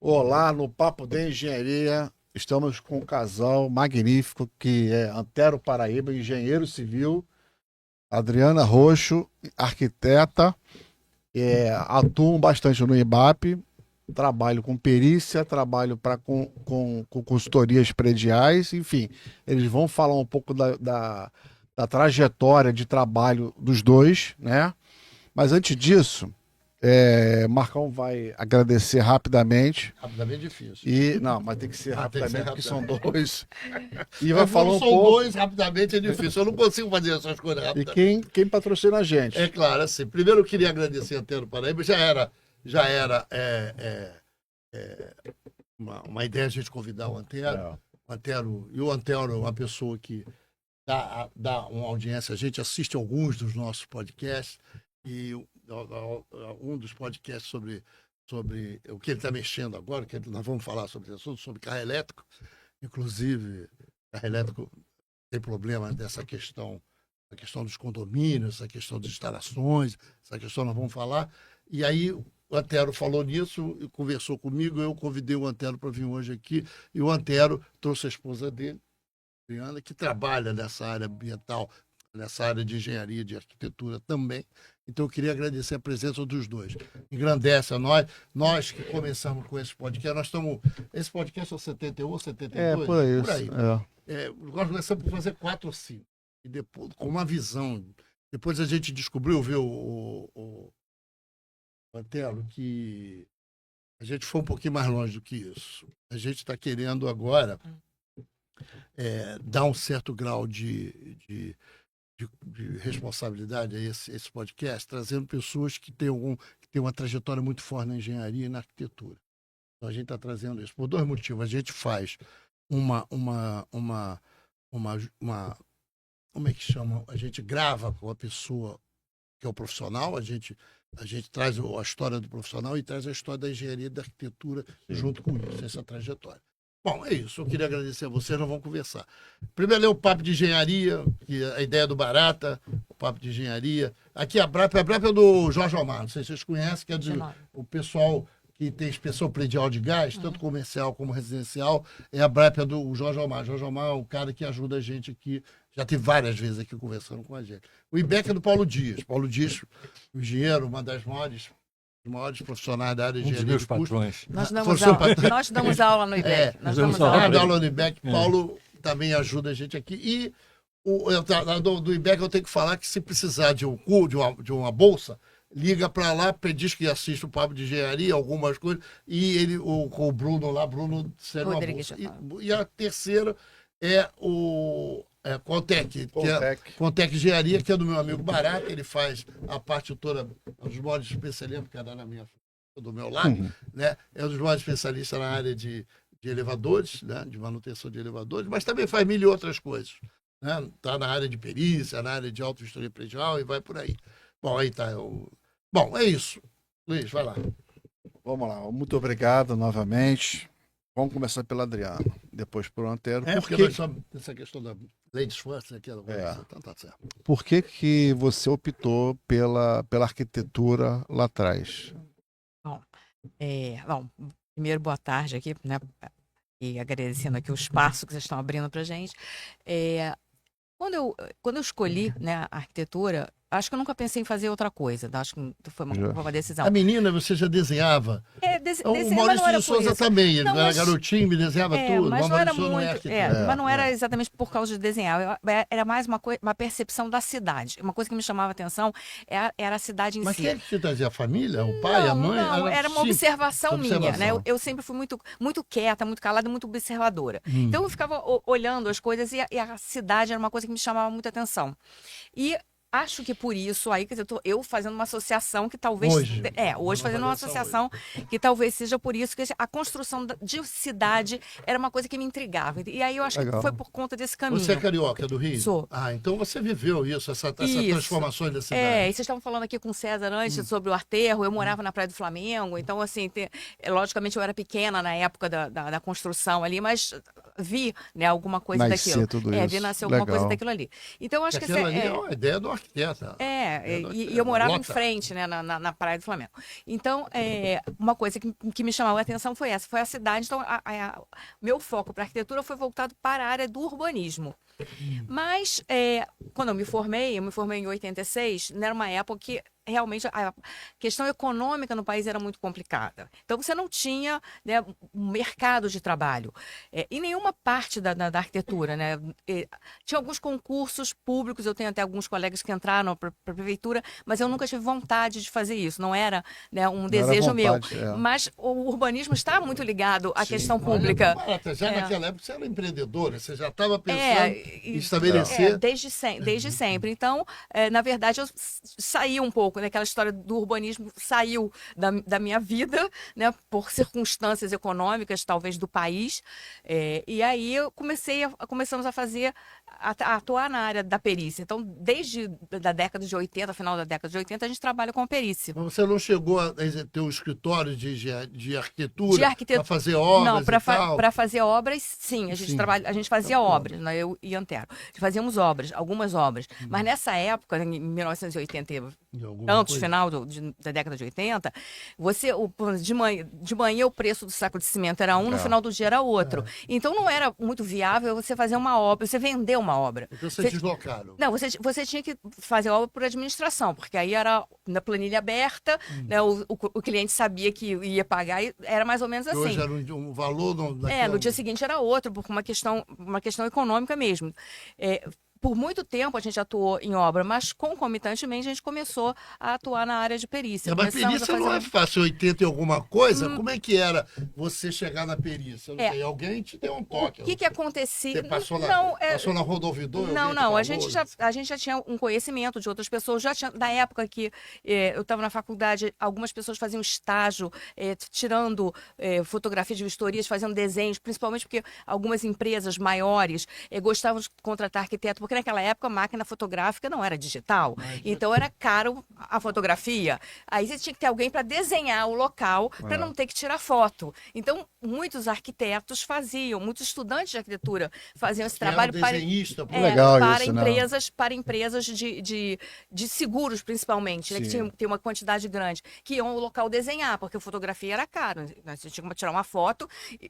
Olá, no Papo de Engenharia, estamos com um casal magnífico que é Antero Paraíba, engenheiro civil, Adriana Roxo, arquiteta, atuam bastante no IBAP, trabalho com perícia, trabalho com consultorias prediais, enfim, eles vão falar um pouco da trajetória de trabalho dos dois, né? Mas antes disso, Marcão vai agradecer rapidamente. Rapidamente é difícil. Não, mas tem que ser rapidamente, porque são dois. E vai Mas falar quando um são pouco. dois, rapidamente é difícil. Eu não consigo fazer essas coisas E rápidas. quem patrocina a gente? É claro, assim, primeiro eu queria agradecer a Antero Paraíba. Já era uma ideia a gente convidar o Antero. É. O Antero é uma pessoa que dá uma audiência. A gente assiste alguns dos nossos podcasts e um dos podcasts sobre o que ele está mexendo agora, que nós vamos falar sobre esse assunto, sobre carro elétrico. Inclusive, carro elétrico tem problema dessa questão, a questão dos condomínios, essa questão das instalações, essa questão nós vamos falar. E aí o Antero falou nisso, e conversou comigo, eu convidei o Antero para vir hoje aqui, e o Antero trouxe a esposa dele, Adriana, que trabalha nessa área ambiental, nessa área de engenharia, de arquitetura também. Então, eu queria agradecer a presença dos dois. Engrandece a nós que começamos com esse podcast. Esse podcast é o 71, 72? Por isso. Por aí. Nós começamos por fazer 4 ou 5. E depois, com uma visão. Depois a gente descobriu, viu, o Antero, que a gente foi um pouquinho mais longe do que isso. A gente está querendo agora dar um certo grau de responsabilidade a esse podcast, trazendo pessoas que têm uma trajetória muito forte na engenharia e na arquitetura. Então, a gente está trazendo isso por 2 motivos. A gente faz como é que chama? A gente grava com a pessoa que é o profissional, a gente traz a história do profissional e traz a história da engenharia e da arquitetura junto com isso, essa trajetória. Bom, é isso. Eu queria agradecer a vocês, nós vamos conversar. Primeiro é o Papo de Engenharia, que é a ideia do Barata, o Papo de Engenharia. Aqui a BRAP é do Jorge Omar, não sei se vocês conhecem, que é o pessoal que tem inspeção predial de gás, tanto comercial como residencial, a BRAP é do Jorge Omar. Jorge Omar é o cara que ajuda a gente aqui, já teve várias vezes aqui conversando com a gente. O IBEC é do Paulo Dias. Paulo Dias, o engenheiro, uma das maiores profissionais da área de engenharia de custo. Nós damos aula no IBEC. Nós damos aula no IBEC. Paulo também ajuda a gente aqui. E do IBEC eu tenho que falar que se precisar de uma bolsa, liga para lá, diz que assiste o Papo de Engenharia, algumas coisas, e com o Bruno lá, Bruno será uma bolsa. E a terceira é o Contec Engenharia, que é do meu amigo Barata, ele faz a parte toda, é um dos maiores especialistas, que era do meu lado, né? É um dos maiores especialistas na área de elevadores, né? De manutenção de elevadores, mas também faz mil e outras coisas. Né? Tá na área de perícia, na área de auto-vistoria predial e vai por aí. Bom, aí tá. Bom, é isso. Luiz, vai lá. Vamos lá. Muito obrigado novamente. Vamos começar pelo Adriano, depois pelo Antero. Porque nós somos essa questão da Ladies First, aquela coisa. Então tá certo. Por que você optou pela arquitetura lá atrás? Bom, primeiro, boa tarde aqui, né? E agradecendo aqui o espaço que vocês estão abrindo para a gente. Quando eu escolhi, né, a arquitetura, acho que eu nunca pensei em fazer outra coisa. Acho que foi uma decisão. A menina, você já desenhava? O Maurício de Souza também. Ele era garotinho, me desenhava tudo. Mas não era muito. Mas não era exatamente por causa de desenhar. Era mais uma percepção da cidade. Uma coisa que me chamava a atenção era a cidade em si. Mas quem é que te trazia? A família? O pai, a mãe? Não, era uma observação minha, né? Eu sempre fui muito, muito quieta, muito calada e muito observadora. Então eu ficava olhando as coisas e a cidade era uma coisa que me chamava muita atenção. E acho que por isso, aí, quer dizer, eu fazendo uma associação que talvez... Hoje fazendo uma associação que talvez seja por isso que a construção de cidade era uma coisa que me intrigava. E aí eu acho que foi por conta desse caminho. Você é carioca do Rio? Sou. Então você viveu essa transformação da cidade. E vocês estavam falando aqui com o César antes sobre o Aterro, eu morava na Praia do Flamengo, então, assim, logicamente eu era pequena na época da construção ali, mas vi, né, alguma coisa daquilo. Tudo isso. Vi nascer alguma coisa daquilo ali. Então, acho que aquilo ali é uma ideia do arquiteto. E eu morava em frente, né, na Praia do Flamengo. Então, uma coisa que me chamou a atenção foi essa, foi a cidade. Então, meu foco para arquitetura foi voltado para a área do urbanismo. Mas, quando eu me formei em 86, não era uma época que realmente a questão econômica no país era muito complicada. Então, você não tinha, né, um mercado de trabalho. Em nenhuma parte da arquitetura, né? Tinha alguns concursos públicos, eu tenho até alguns colegas que entraram para a prefeitura, mas eu nunca tive vontade de fazer isso, não era, né, um desejo meu. Mas o urbanismo está muito ligado à questão pública. Já naquela época você era empreendedora, você já estava pensando em estabelecer... Desde sempre. Então, na verdade, eu saí um pouco, né, aquela história do urbanismo saiu da minha vida, né, por circunstâncias econômicas, talvez, do país. E aí começamos a atuar na área da perícia. Então, desde da década de 80, final da década de 80, a gente trabalha com a perícia. Mas você não chegou a ter um escritório de arquitetura para fazer obras? Não, para fazer obras, sim. A gente fazia obras, né, eu e Antero. Fazíamos algumas obras. Mas nessa época, em 1980, antes, final da década de 80, de manhã o preço do saco de cimento era um, no final do dia era outro. Então não era muito viável você fazer uma obra, você vender uma obra. Então você deslocaram. Não, você tinha que fazer obra por administração, porque aí era na planilha aberta, né, o cliente sabia que ia pagar e era mais ou menos assim. Hoje era um valor... No dia seguinte era outro, por uma questão econômica mesmo. Por muito tempo a gente atuou em obra, mas concomitantemente a gente começou a atuar na área de perícia. Mas perícia não é fácil, 80 e alguma coisa? Como é que era você chegar na perícia? Eu não sei, alguém te deu um toque. O que acontecia? Você passou na Rodoviária? Não, a gente já tinha um conhecimento de outras pessoas, da época que eu estava na faculdade, algumas pessoas faziam estágio, tirando fotografias de vistorias, fazendo desenhos, principalmente porque algumas empresas maiores gostavam de contratar arquiteto, porque naquela época a máquina fotográfica não era digital. Então era caro a fotografia. Aí você tinha que ter alguém para desenhar o local para não ter que tirar foto. Então muitos arquitetos faziam, muitos estudantes de arquitetura faziam esse trabalho para empresas de seguros, principalmente, né, que tinham que ter uma quantidade grande, que iam ao local desenhar, porque a fotografia era caro. Você tinha que tirar uma foto.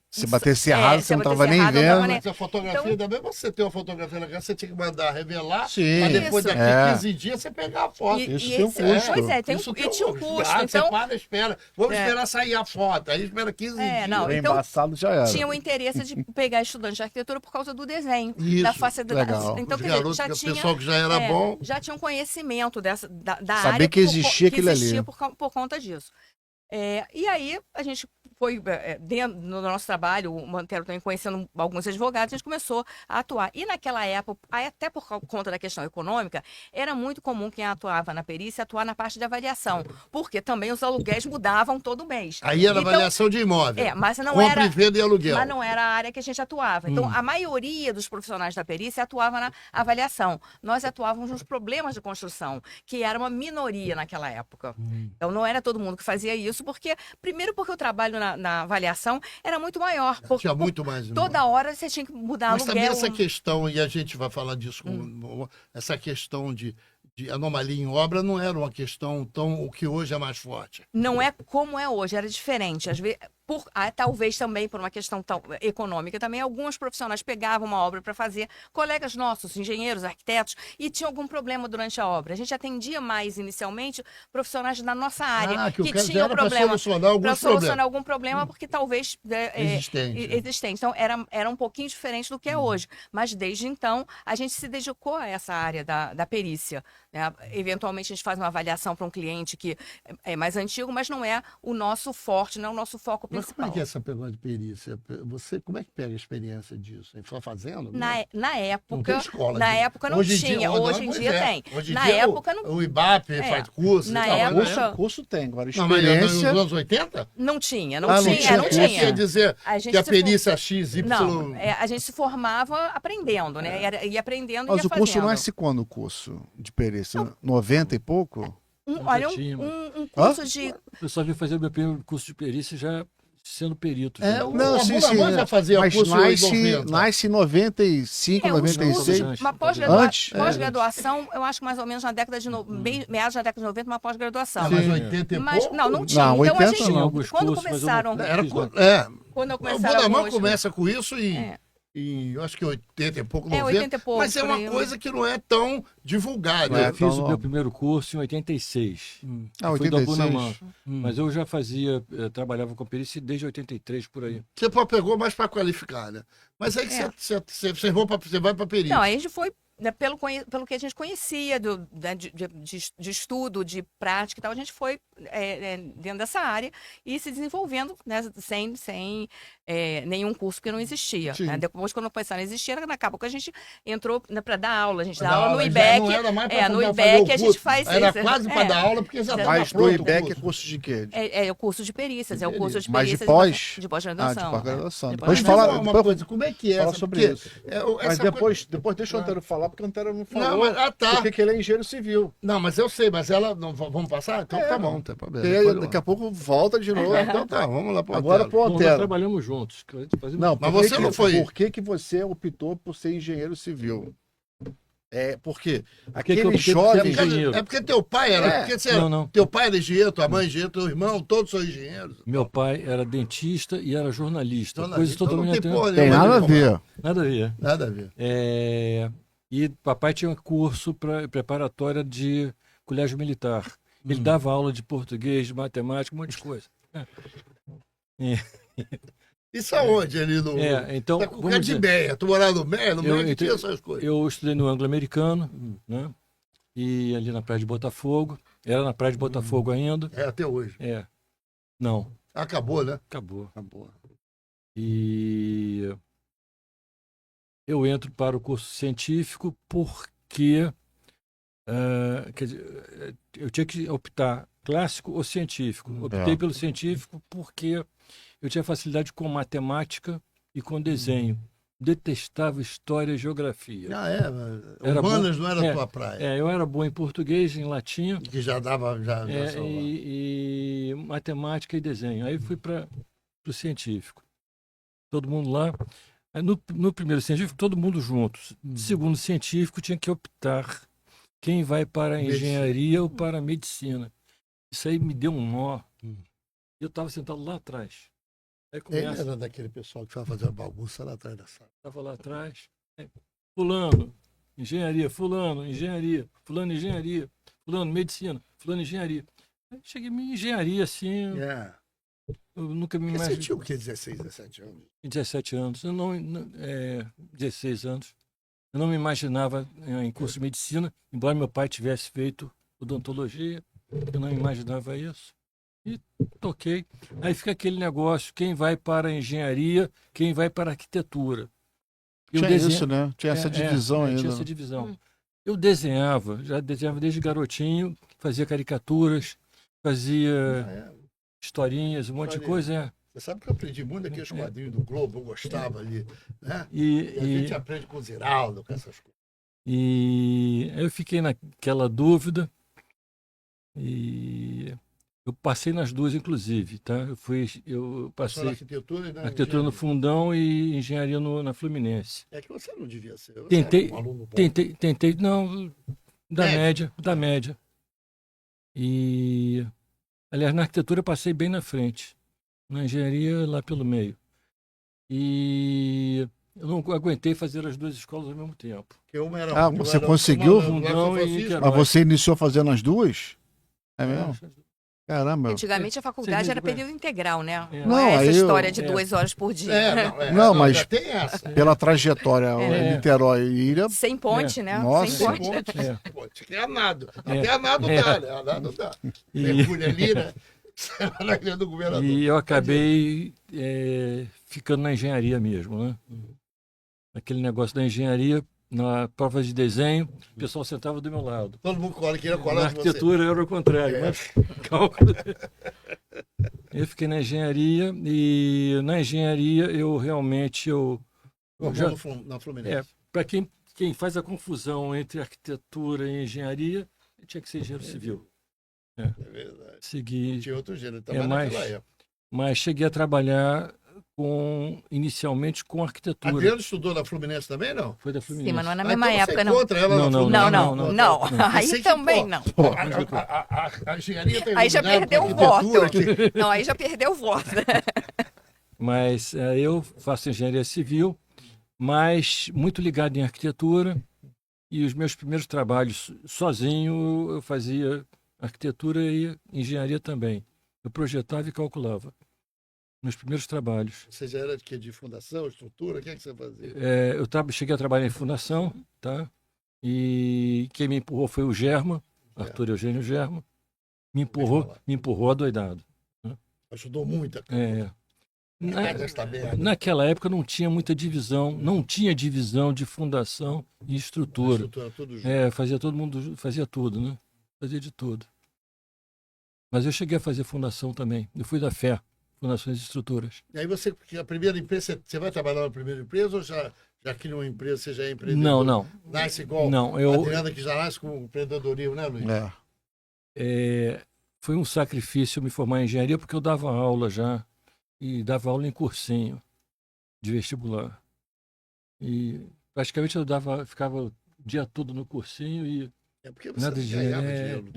Se batesse errado, você não estava nem vendo. Mas a fotografia, também você tem uma fotografia legal, você tinha que mandar revelar, mas depois daqui 15 dias você pegar a foto. Isso tem um custo. Pois é, tinha um custo. Então, você espera. Vamos esperar sair a foto. Aí espera 15 dias. Não, então, embaçado já era. Tinha o interesse de pegar estudante de arquitetura por causa do desenho. Isso, da facilidade. Então, o pessoal que já era bom. Já tinha um conhecimento da área. Saber que existia aquilo ali. Por conta disso. E aí, a gente foi, dentro do nosso trabalho, o Antero também conhecendo alguns advogados, a gente começou a atuar. E naquela época, até por conta da questão econômica, era muito comum quem atuava na perícia atuar na parte de avaliação, porque também os aluguéis mudavam todo mês. Aí era avaliação de imóvel. Mas não compra e venda e aluguel. Mas não era a área que a gente atuava. Então, a maioria dos profissionais da perícia atuava na avaliação. Nós atuávamos nos problemas de construção, que era uma minoria naquela época. Então, não era todo mundo que fazia isso, primeiro porque o trabalho na avaliação era muito maior. Tinha muito mais. Toda hora você tinha que mudar aluguel. Mas também essa questão, e a gente vai falar disso, essa questão de anomalia em obra não era uma questão o que hoje é mais forte. Não é como é hoje, era diferente. Às vezes, talvez também por uma questão econômica, também alguns profissionais pegavam uma obra para fazer, colegas nossos, engenheiros, arquitetos, e tinham algum problema durante a obra. A gente atendia mais inicialmente profissionais da nossa área que tinham problema para solucionar algum problema, porque talvez existente. Então era um pouquinho diferente do que é hoje. Mas desde então a gente se dedicou a essa área da perícia. Né? Eventualmente a gente faz uma avaliação para um cliente que é mais antigo, mas não é o nosso forte, não é o nosso foco principal. Mas como é que é essa pergunta de perícia? Você, como é que pega a experiência disso? Só fazendo? Na época, não tem escola, na época não tinha. Hoje em dia tem. Hoje em na dia época não. O IBAP faz curso. Na época, curso tem, agora experiência. Mas nos anos 80? Não tinha. Não tinha. Quer dizer que a perícia XY. Não, a gente se formava aprendendo, né? E aprendendo. Mas e o curso não é quando o curso de perícia? Não. 90 e pouco? Olha, um curso de. Eu só vim fazer o meu primeiro curso de perícia já sendo perito. Não, sim, já fazia mas curso nasce em 95, 96. Uma pós-graduação, eu acho que mais ou menos na década de meados da década de 90, uma pós-graduação. Mas 80 e pouco? Não tinha. Não, então 80 a gente, não. Alguns quando cursos, começaram... Quando eu o começaram Bunamã começa com isso eu acho que 80 e pouco, 90. 80 e pouco, mas é uma coisa que não é tão divulgada. Eu fiz o meu primeiro curso em 86. Foi da Bunamã. Mas eu já trabalhava com perícia desde 83, por aí. Você pegou mais para qualificar, né? Mas aí que você vai para perícia. Não, aí a gente foi pelo que a gente conhecia de estudo, de prática e tal, a gente foi dentro dessa área e se desenvolvendo, né, sem nenhum curso que não existia. Né? Depois, quando começaram a existir, acabou que a gente entrou para dar aula. A gente dá aula no IBEC. No IBEC a gente faz... Era quase para dar aula, porque já estava Mas no IBEC é curso de quê? É o curso de perícias, é o curso de Mas perícias de pós-graduação. de pós-graduação. Depois fala uma coisa, como é que é? Fala sobre isso. Mas depois deixa o Antero falar, porque o Antero não falou porque ele é engenheiro civil. Não, mas eu sei, mas ela... Vamos passar? Então tá bom, não tem problema. Daqui a pouco volta de novo. Então tá, vamos lá pro Agora pro Nós Antero. trabalhamos juntos. Não, mas você não foi... Por que você optou por ser engenheiro civil? Porque aquele jovem... engenheiro. É porque teu pai era... Não. Teu pai era engenheiro, tua mãe engenheiro, teu irmão, todos são engenheiros. Meu pai era dentista e era jornalista. Coisa Então totalmente... Não tem nada a ver. Nada a ver. Nada a ver. E papai tinha um curso preparatório de colégio militar. Ele dava aula de português, de matemática, um monte de coisa. Isso aonde ali no... então, tá com de Meia. Tu morava no Meia? No Meia que tinha essas coisas. Eu estudei no anglo-americano, né? E ali na Praia de Botafogo. Era na Praia de Botafogo ainda. Até hoje. Não. Acabou, né? Acabou. E eu entro para o curso científico porque quer dizer, eu tinha que optar clássico ou científico. Optei pelo científico porque eu tinha facilidade com matemática e com desenho. Detestava história e geografia. Humanas não era a tua praia. Eu era bom em português, em latim. Que já dava... e matemática e desenho. Aí fui para o científico. Todo mundo lá. No primeiro científico, todo mundo junto. Segundo científico, tinha que optar quem vai para a engenharia ou para a medicina. Isso aí me deu um nó. Eu estava sentado lá atrás. Aí Ele era daquele pessoal que estava fazendo bagunça lá atrás da sala. Estava lá atrás. Fulano, engenharia. Fulano, engenharia. Fulano, engenharia. Fulano, medicina. Fulano, engenharia. Aí cheguei em engenharia, assim... Eu nunca me imaginei. Você tinha o quê? 16, 17 anos? 17 anos. 16 anos. Eu não me imaginava em curso de medicina, embora meu pai tivesse feito odontologia. Eu não imaginava isso. E toquei. Aí fica aquele negócio, quem vai para a engenharia, quem vai para a arquitetura. Isso, né? Tinha essa divisão ainda. Tinha essa divisão. Eu já desenhava desde garotinho, fazia caricaturas, fazia historinhas, um monte de coisa. Você sabe que eu aprendi muito aqui os quadrinhos do Globo, eu gostava ali, né? E a gente aprende com o Ziraldo, com essas coisas. E eu fiquei naquela dúvida e eu passei nas duas, inclusive, tá? Eu passei na arquitetura no Fundão e engenharia na Fluminense. É que você não devia ser. Tentei, não, da média. E, aliás, na arquitetura eu passei bem na frente. Na engenharia, lá pelo meio. E eu não aguentei fazer as duas escolas ao mesmo tempo. Você conseguiu? Mas você iniciou fazendo as duas? É mesmo? Caramba. Antigamente a faculdade era período integral, né? Não, essa história de 2 horas por dia. Mas tem essa. Pela trajetória Niterói e Ilha... Sem ponte, né? Nossa. Sem ponte. Ponte. Que é nado. Até a nado dá, né? A nado dá. Mergulha ali, né? Do governador. E eu acabei ficando na engenharia mesmo, né? Aquele negócio da engenharia, na prova de desenho, o pessoal sentava do meu lado. Todo mundo queria colar na arquitetura era o contrário, mas cálculo. Eu fiquei na engenharia e na engenharia eu realmente na Fluminense. Para quem faz a confusão entre arquitetura e engenharia, tinha que ser engenheiro civil. É verdade. Seguir. Tinha outro gênero, naquela época. mas cheguei a trabalhar inicialmente com arquitetura. Adriano estudou na Fluminense também, não? Foi da Sim, Fluminense. mas não é na mesma época, não. Contra ela Não, na não, Fluminense? Não. Eu sei Aí que, também pô, não. A engenharia tem Aí já iluminado perdeu com o voto. arquitetura, Não, aí já perdeu o voto. Mas eu faço engenharia civil, mas muito ligado em arquitetura. E os meus primeiros trabalhos sozinho, eu fazia arquitetura e engenharia também. Eu projetava e calculava. Meus primeiros trabalhos. Você já era de fundação, estrutura? O que é que você fazia? Eu cheguei a trabalhar em fundação, tá? E quem me empurrou foi o Germa, Arthur Eugênio Germa. Me empurrou adoidado. Ajudou muito. Naquela época não tinha muita divisão, não tinha divisão de fundação e estrutura. Tudo junto. Todo mundo fazia tudo, né? Fazia de tudo. Mas eu cheguei a fazer fundação também. Eu fui da FÉ, Fundações e Estruturas. E aí a primeira empresa, você vai trabalhar na primeira empresa ou já cria uma empresa, você já é empreendedor? Não. Nasce igual não, a Adriana, que já nasce com empreendedorismo, né, Luiz? Foi um sacrifício me formar em engenharia porque eu dava aula já. E dava aula em cursinho de vestibular. E praticamente ficava o dia todo no cursinho e porque você ganhava dinheiro.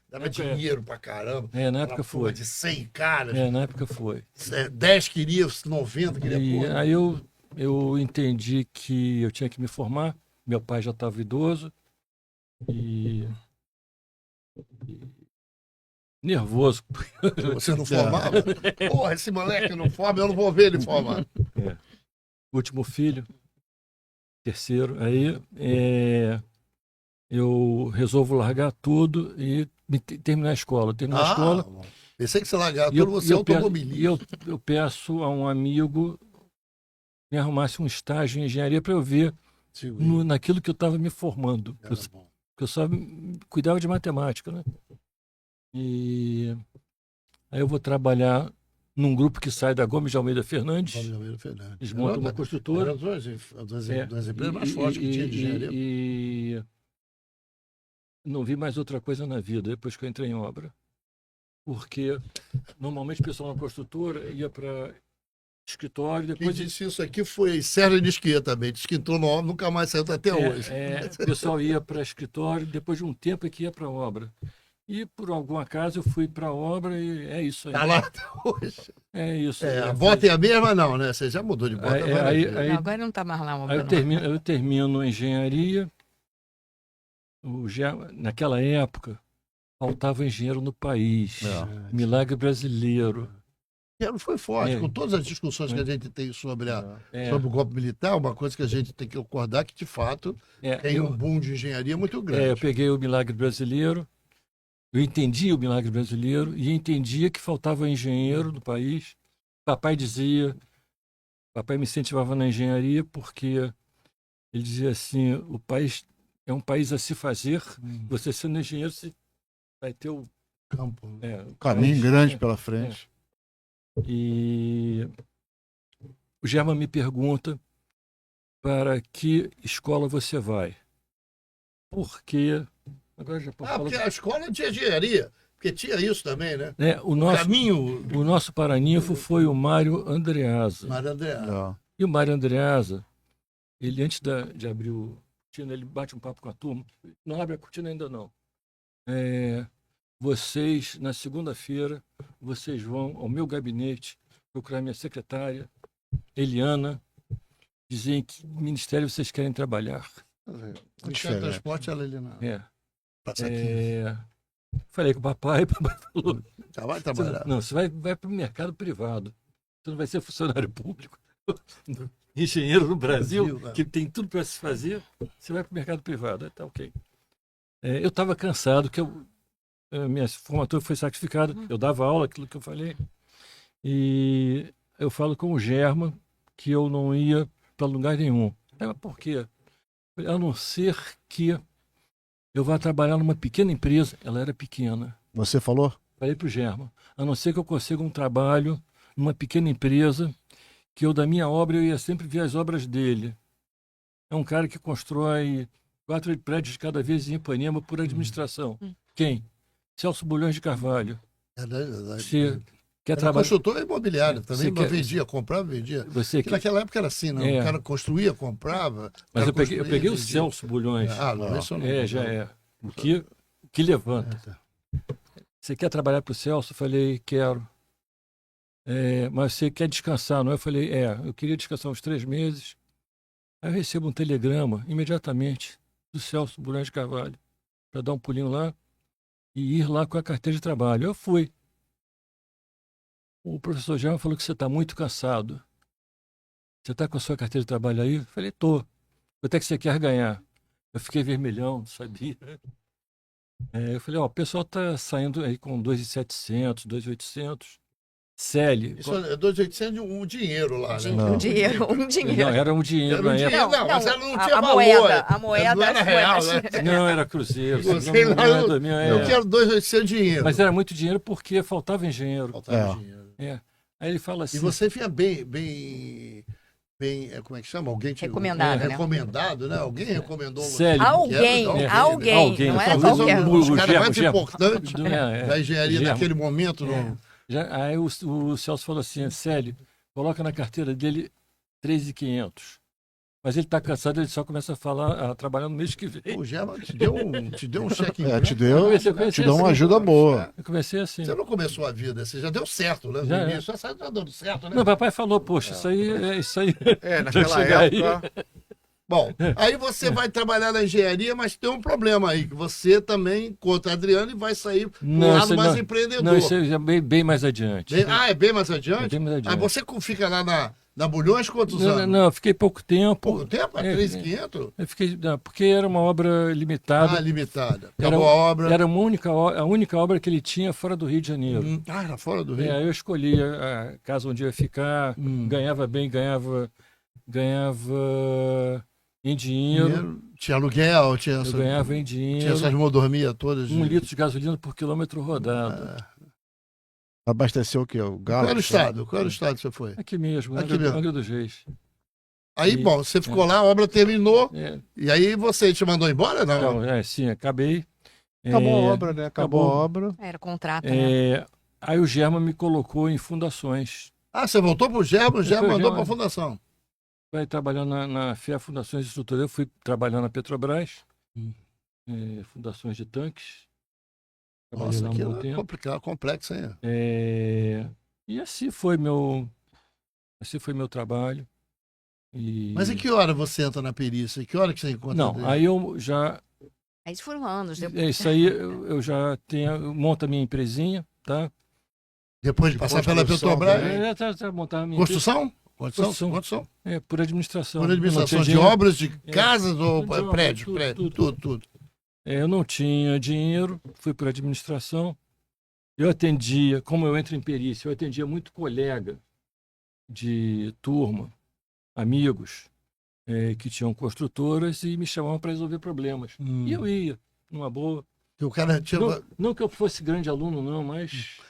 Dava dinheiro pra caramba. Na época foi. De 100 caras. Na época foi. 10 queria, 90 queria. E aí eu entendi que eu tinha que me formar. Meu pai já estava idoso. E nervoso. Você não formava? Porra, esse moleque não forma, eu não vou ver ele formar. Último filho, terceiro. Aí eu resolvo largar tudo e terminar a escola. Terminar a escola. Pensei que você largava tudo, você é automobilista. Eu peço a um amigo me arrumasse um estágio em engenharia para eu ver naquilo que eu estava me formando. Porque eu só cuidava de matemática, né? E aí eu vou trabalhar num grupo que sai da Gomes de Almeida Fernandes. Eles montam uma construtora. Era duas empresas mais fortes que tinha de engenharia. E não vi mais outra coisa na vida depois que eu entrei em obra. Porque normalmente o pessoal na construtora ia para escritório. Depois Quem disse isso aqui foi Sérgio Nisquia também. Diz que entrou na obra, nunca mais saiu até hoje. O pessoal ia para escritório, depois de um tempo é que ia para a obra. E por algum acaso eu fui para a obra e é isso aí. Está lá até hoje. É isso. A bota é a mesma, não, né? Você já mudou de bota. Não, agora não está mais lá uma obra. Eu termino engenharia. Naquela época, faltava engenheiro no país. Milagre brasileiro. Não foi forte, com todas as discussões que a gente tem sobre o golpe militar, uma coisa que a gente tem que concordar que, de fato, tem um boom de engenharia muito grande. Eu peguei o Milagre Brasileiro. Eu entendi o Milagre Brasileiro e entendia que faltava engenheiro no país. Papai me incentivava na engenharia porque ele dizia assim, o país é um país a se fazer, você sendo engenheiro, você vai ter o campo, o caminho grande pela frente. E o Germa me pergunta para que escola você vai. Porque... Agora já posso falar. Porque a escola tinha engenharia, porque tinha isso também, né? O nosso paraninfo foi o Mário Andreasa. E o Mário Andreasa, ele antes de abrir o cortina, ele bate um papo com a turma. Não abre a cortina ainda não. Vocês, na segunda-feira, vocês vão ao meu gabinete procurar minha secretária, Eliana, dizer em que ministério vocês querem trabalhar. O transporte ela Eliana. Falei com o papai falou: já vai trabalhar. Não, você vai para o mercado privado. Você não vai ser funcionário público. Engenheiro no Brasil, que tem tudo para se fazer, você vai para o mercado privado. Tá ok. Eu estava cansado, que minha formatura foi sacrificada. Eu dava aula, aquilo que eu falei. E eu falo com o Germa que eu não ia para lugar nenhum. Mas por quê? A não ser que eu vou trabalhar numa pequena empresa. Ela era pequena. Você falou? Falei para o Germa. A não ser que eu consiga um trabalho numa pequena empresa, que eu, da minha obra, eu ia sempre ver as obras dele. É um cara que constrói 4 prédios de cada vez em Ipanema por administração. Quem? Celso Bulhões de Carvalho. Quer Era trabalhar? construtor imobiliário também, Você mas quer- vendia, comprava, vendia. Você Porque naquela época era assim, não? É. O cara construía, comprava. Mas o eu cara peguei construía, o vendia. Celso Bulhões. Ah, não, isso eu não. É, já é. O que levanta. Você quer trabalhar para o Celso? Eu falei, quero. Mas você quer descansar, não é? Eu falei, eu queria descansar uns 3 meses. Aí eu recebo um telegrama, imediatamente, do Celso Bulhões de Carvalho, para dar um pulinho lá e ir lá com a carteira de trabalho. Eu fui. O professor Germa falou que você está muito cansado. Você está com a sua carteira de trabalho aí? Eu falei, tô. Quanto é que você quer ganhar? Eu fiquei vermelhão, não sabia. Eu falei, o pessoal está saindo aí com 2.700, 2.800. Celi. Isso é 2.800 um dinheiro lá, né? Um dinheiro. Não, era um dinheiro Era um na época. dinheiro, não, mas ela não tinha a valor. moeda. A moeda. Não era real, né? Não, era cruzeiro. Sei lá, eu quero 2.800 dinheiro. Mas era muito dinheiro porque faltava engenheiro. Faltava dinheiro. Aí ele fala assim... E você vinha bem, como é que chama? Alguém te recomendado, né? recomendado, né? Alguém recomendou você? Célio. Alguém, não era Talvez qualquer um um. dos caras mais Germa. importantes da engenharia Germa. naquele momento. Aí o Celso falou assim, Célio, coloca na carteira dele 3.500. Mas ele está cansado, ele só começa a trabalhar no mês que vem. O Germa te deu um cheque em te deu uma ajuda boa. Eu comecei assim. Você não começou a vida, você já deu certo, né? Já, No início, já dando certo, né? Não, papai falou, poxa, isso aí. Naquela época. Bom, aí você vai trabalhar na engenharia, mas tem um problema aí, que você também, contra a Adriane, vai sair um lado mais empreendedor. Não, isso é bem mais adiante. É bem mais adiante? Bem mais adiante. Aí você fica lá na Bulhões quantos anos? Não, eu fiquei pouco tempo. Pouco tempo? 3.500? Eu fiquei, porque era uma obra limitada. Limitada. Acabou a obra. Era a única obra que ele tinha fora do Rio de Janeiro. Era fora do Rio. Aí eu escolhi a casa onde eu ia ficar, ganhava bem, ganhava em dinheiro. Tinha aluguel, Eu ganhava em dinheiro. Tinha essas mordomias todas. 1 litro de gasolina por quilômetro rodado. Abasteceu o quê? O Galo? Qual era o estado? Qual era o estado que você foi? Aqui mesmo, Aqui mesmo. Angra dos Reis. Aí, bom, você ficou lá, a obra terminou, e aí você te mandou embora, não? Então, sim, acabei. Acabou a obra, né? Acabou a obra. Era contrato, né? Aí o Germa me colocou em fundações. Você voltou pro Germa, o Germa mandou para a fundação. Vai trabalhando na FEA Fundações de Estrutura. Eu fui trabalhar na Petrobras, fundações de tanques. Nossa, aquilo é complicado, complexo, hein? E assim foi meu trabalho. Mas em que hora você entra na perícia? Em que hora que você encontra? Não, aí eu já... Aí foram anos depois. Isso aí eu já eu monto a minha empresinha, tá? Depois de passar pela Petrobras? Montar a minha Construção? Construção? Por administração. Por administração de obras, de casas ou prédio? Tudo. Eu não tinha dinheiro, fui por administração. Eu atendia, como eu entro em perícia, eu atendia muito colega de turma, amigos, que tinham construtoras e me chamavam para resolver problemas. E eu ia, numa boa. O cara tinha... não que eu fosse grande aluno, não, mas...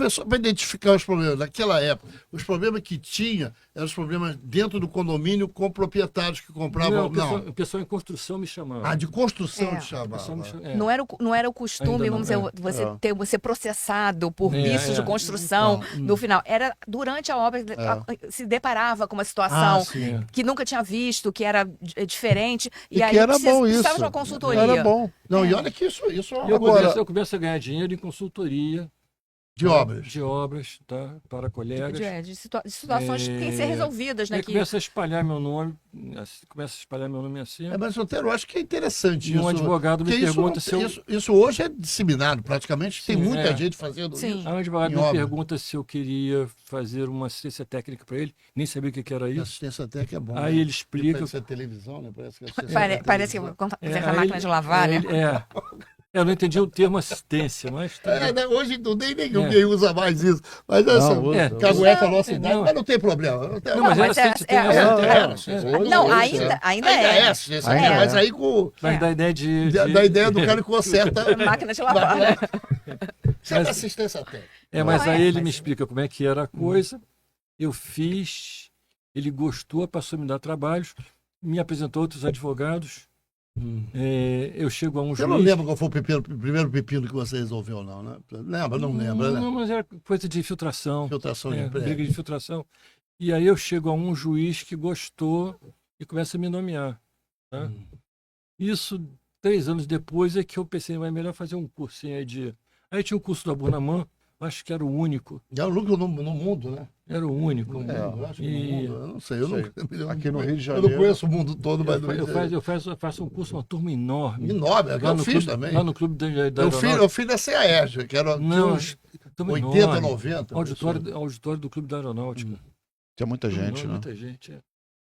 Só para identificar os problemas. Naquela época, os problemas que tinha eram os problemas dentro do condomínio com proprietários que compravam. O pessoal em construção me chamava. De construção te chamava. Não era o costume, vamos dizer, você processado por vícios de construção no final. Era durante a obra, se deparava com uma situação que nunca tinha visto, que era diferente. E aí que era bom precisava isso. de uma consultoria. Era bom. Não, e olha que isso Eu começo a ganhar dinheiro em consultoria. De obras. De obras, tá? Para colegas. De situações que têm que ser resolvidas, né? Começa a espalhar meu nome, assim. Mas, Otero, eu acho que é interessante isso. Um advogado me pergunta se eu... Isso hoje é disseminado, praticamente. Tem muita gente fazendo isso. Um advogado me pergunta se eu queria fazer uma assistência técnica para ele. Nem sabia o que era isso. Assistência técnica é bom. Aí ele explica... Parece televisão, né? Parece que a máquina de lavar, né? Eu não entendi o termo assistência, mas... Né? Hoje não tem ninguém usa mais isso. Mas Cagué falou assim, mas não tem problema. Ainda é. Mas aí com... Mas da ideia de... Da ideia do cara que conserta... Máquina de lavar, né? Isso é assistência técnica. Mas aí ele me explica como é que era a coisa. Eu fiz, ele gostou, passou a me dar trabalhos, me apresentou outros advogados. Eu chego a um Você juiz... não lembra qual foi o primeiro pepino que você resolveu, não, né? Lembra? Não lembra, né? Não, mas era coisa de infiltração. Filtração de prédio. Briga de infiltração. E aí eu chego a um juiz que gostou e começa a me nomear. Tá? Isso, 3 anos depois, é que eu pensei, mas é melhor fazer um cursinho aí de... Aí tinha o curso da Bonamã, acho que era o único. Era o único no mundo, né? Era o único. No mundo, acho que no E- mundo. Eu não sei, eu não, Aqui no Rio de eu não Janeiro. conheço o mundo todo, mas no Rio de Janeiro. Eu faço um curso, uma turma enorme. Enorme, é que Lá eu no fiz clube, também. Lá no clube da Eu fiz da CAERJ, que era Não, uns turma 80, enorme. 90. Auditório do Clube da Aeronáutica. Tinha muita gente, né? Muita gente.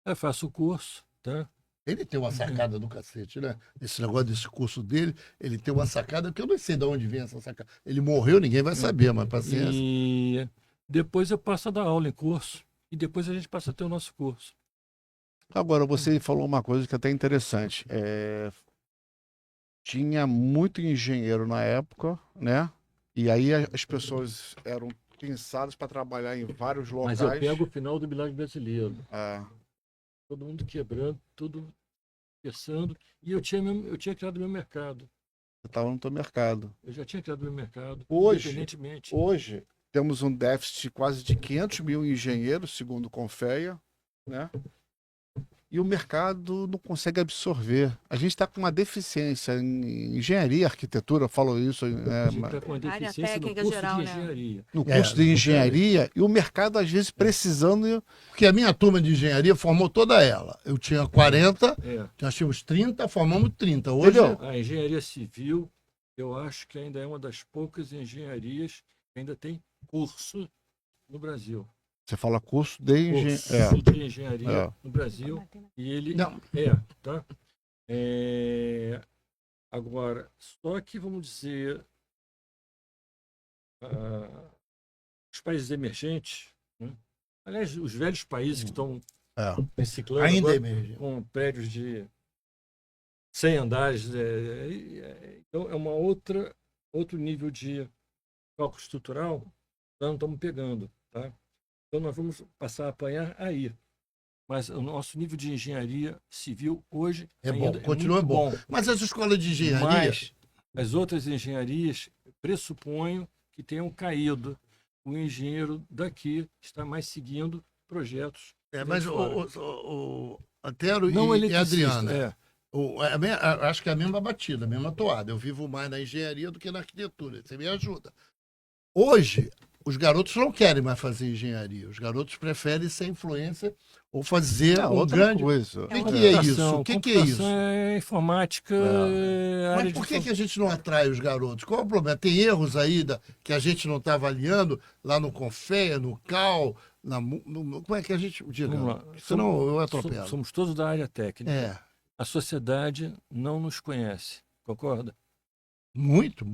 Eu faço o curso, tá? Ele tem uma sacada do cacete, né? Esse negócio desse curso dele, ele tem uma sacada, que eu não sei de onde vem essa sacada. Ele morreu, ninguém vai saber, mas paciência. E depois eu passo a dar aula em curso. E depois a gente passa a ter o nosso curso. Agora, você falou uma coisa que é até interessante. Tinha muito engenheiro na época, né? E aí as pessoas eram pensadas para trabalhar em vários locais. Mas eu pego o final do milagre brasileiro. É, Todo mundo quebrando, tudo pensando. E eu tinha criado meu mercado. você estava no teu mercado. Eu já tinha criado meu mercado, Hoje- independentemente. Hoje, temos um déficit quase de 500 mil engenheiros, segundo o Confeia, né? E o mercado não consegue absorver. A gente está com uma deficiência em engenharia, arquitetura, eu falo isso, A gente está com uma Área deficiência no técnica curso geral, de né? engenharia. no curso de engenharia, e o mercado, às vezes, precisando. Porque a minha turma de engenharia formou toda ela. Eu tinha 40, É. nós tínhamos 30, formamos 30. Hoje, Entendeu? A engenharia civil, eu acho que ainda é uma das poucas engenharias que ainda tem curso no Brasil. Você fala curso de engenharia. Curso de engenharia É. no Brasil. E ele Não. tá? Agora, só que, vamos dizer, os países emergentes, né? Aliás, os velhos países que estão reciclando ainda agora, emerge. com prédios de 100 andares. Então, é outro nível de cálculo estrutural que nós não estamos pegando. Tá? Então, nós vamos passar a apanhar aí. Mas o nosso nível de engenharia civil hoje É bom, ainda continua muito bom. Mas as escolas de engenharia, Mas as outras engenharias pressuponho que tenham caído. O engenheiro daqui está mais seguindo projetos. mas fora. o Antero Não e eletricista, Adriana, acho que é a mesma batida, a mesma toada. Eu vivo mais na engenharia do que na arquitetura. Você me ajuda. Hoje, os garotos não querem mais fazer engenharia. Os garotos preferem ser influencer ou fazer um outra grande... coisa. O que é isso? O que é isso? Computação é informática. Área Mas por que a gente não atrai os garotos? Qual é o problema? Tem erros aí que a gente não está avaliando lá no Confeia, no CAL, como é que a gente... Diga, Vamos lá. senão eu atropelo. Somos todos da área técnica. É, A sociedade não nos conhece. Concorda? muito.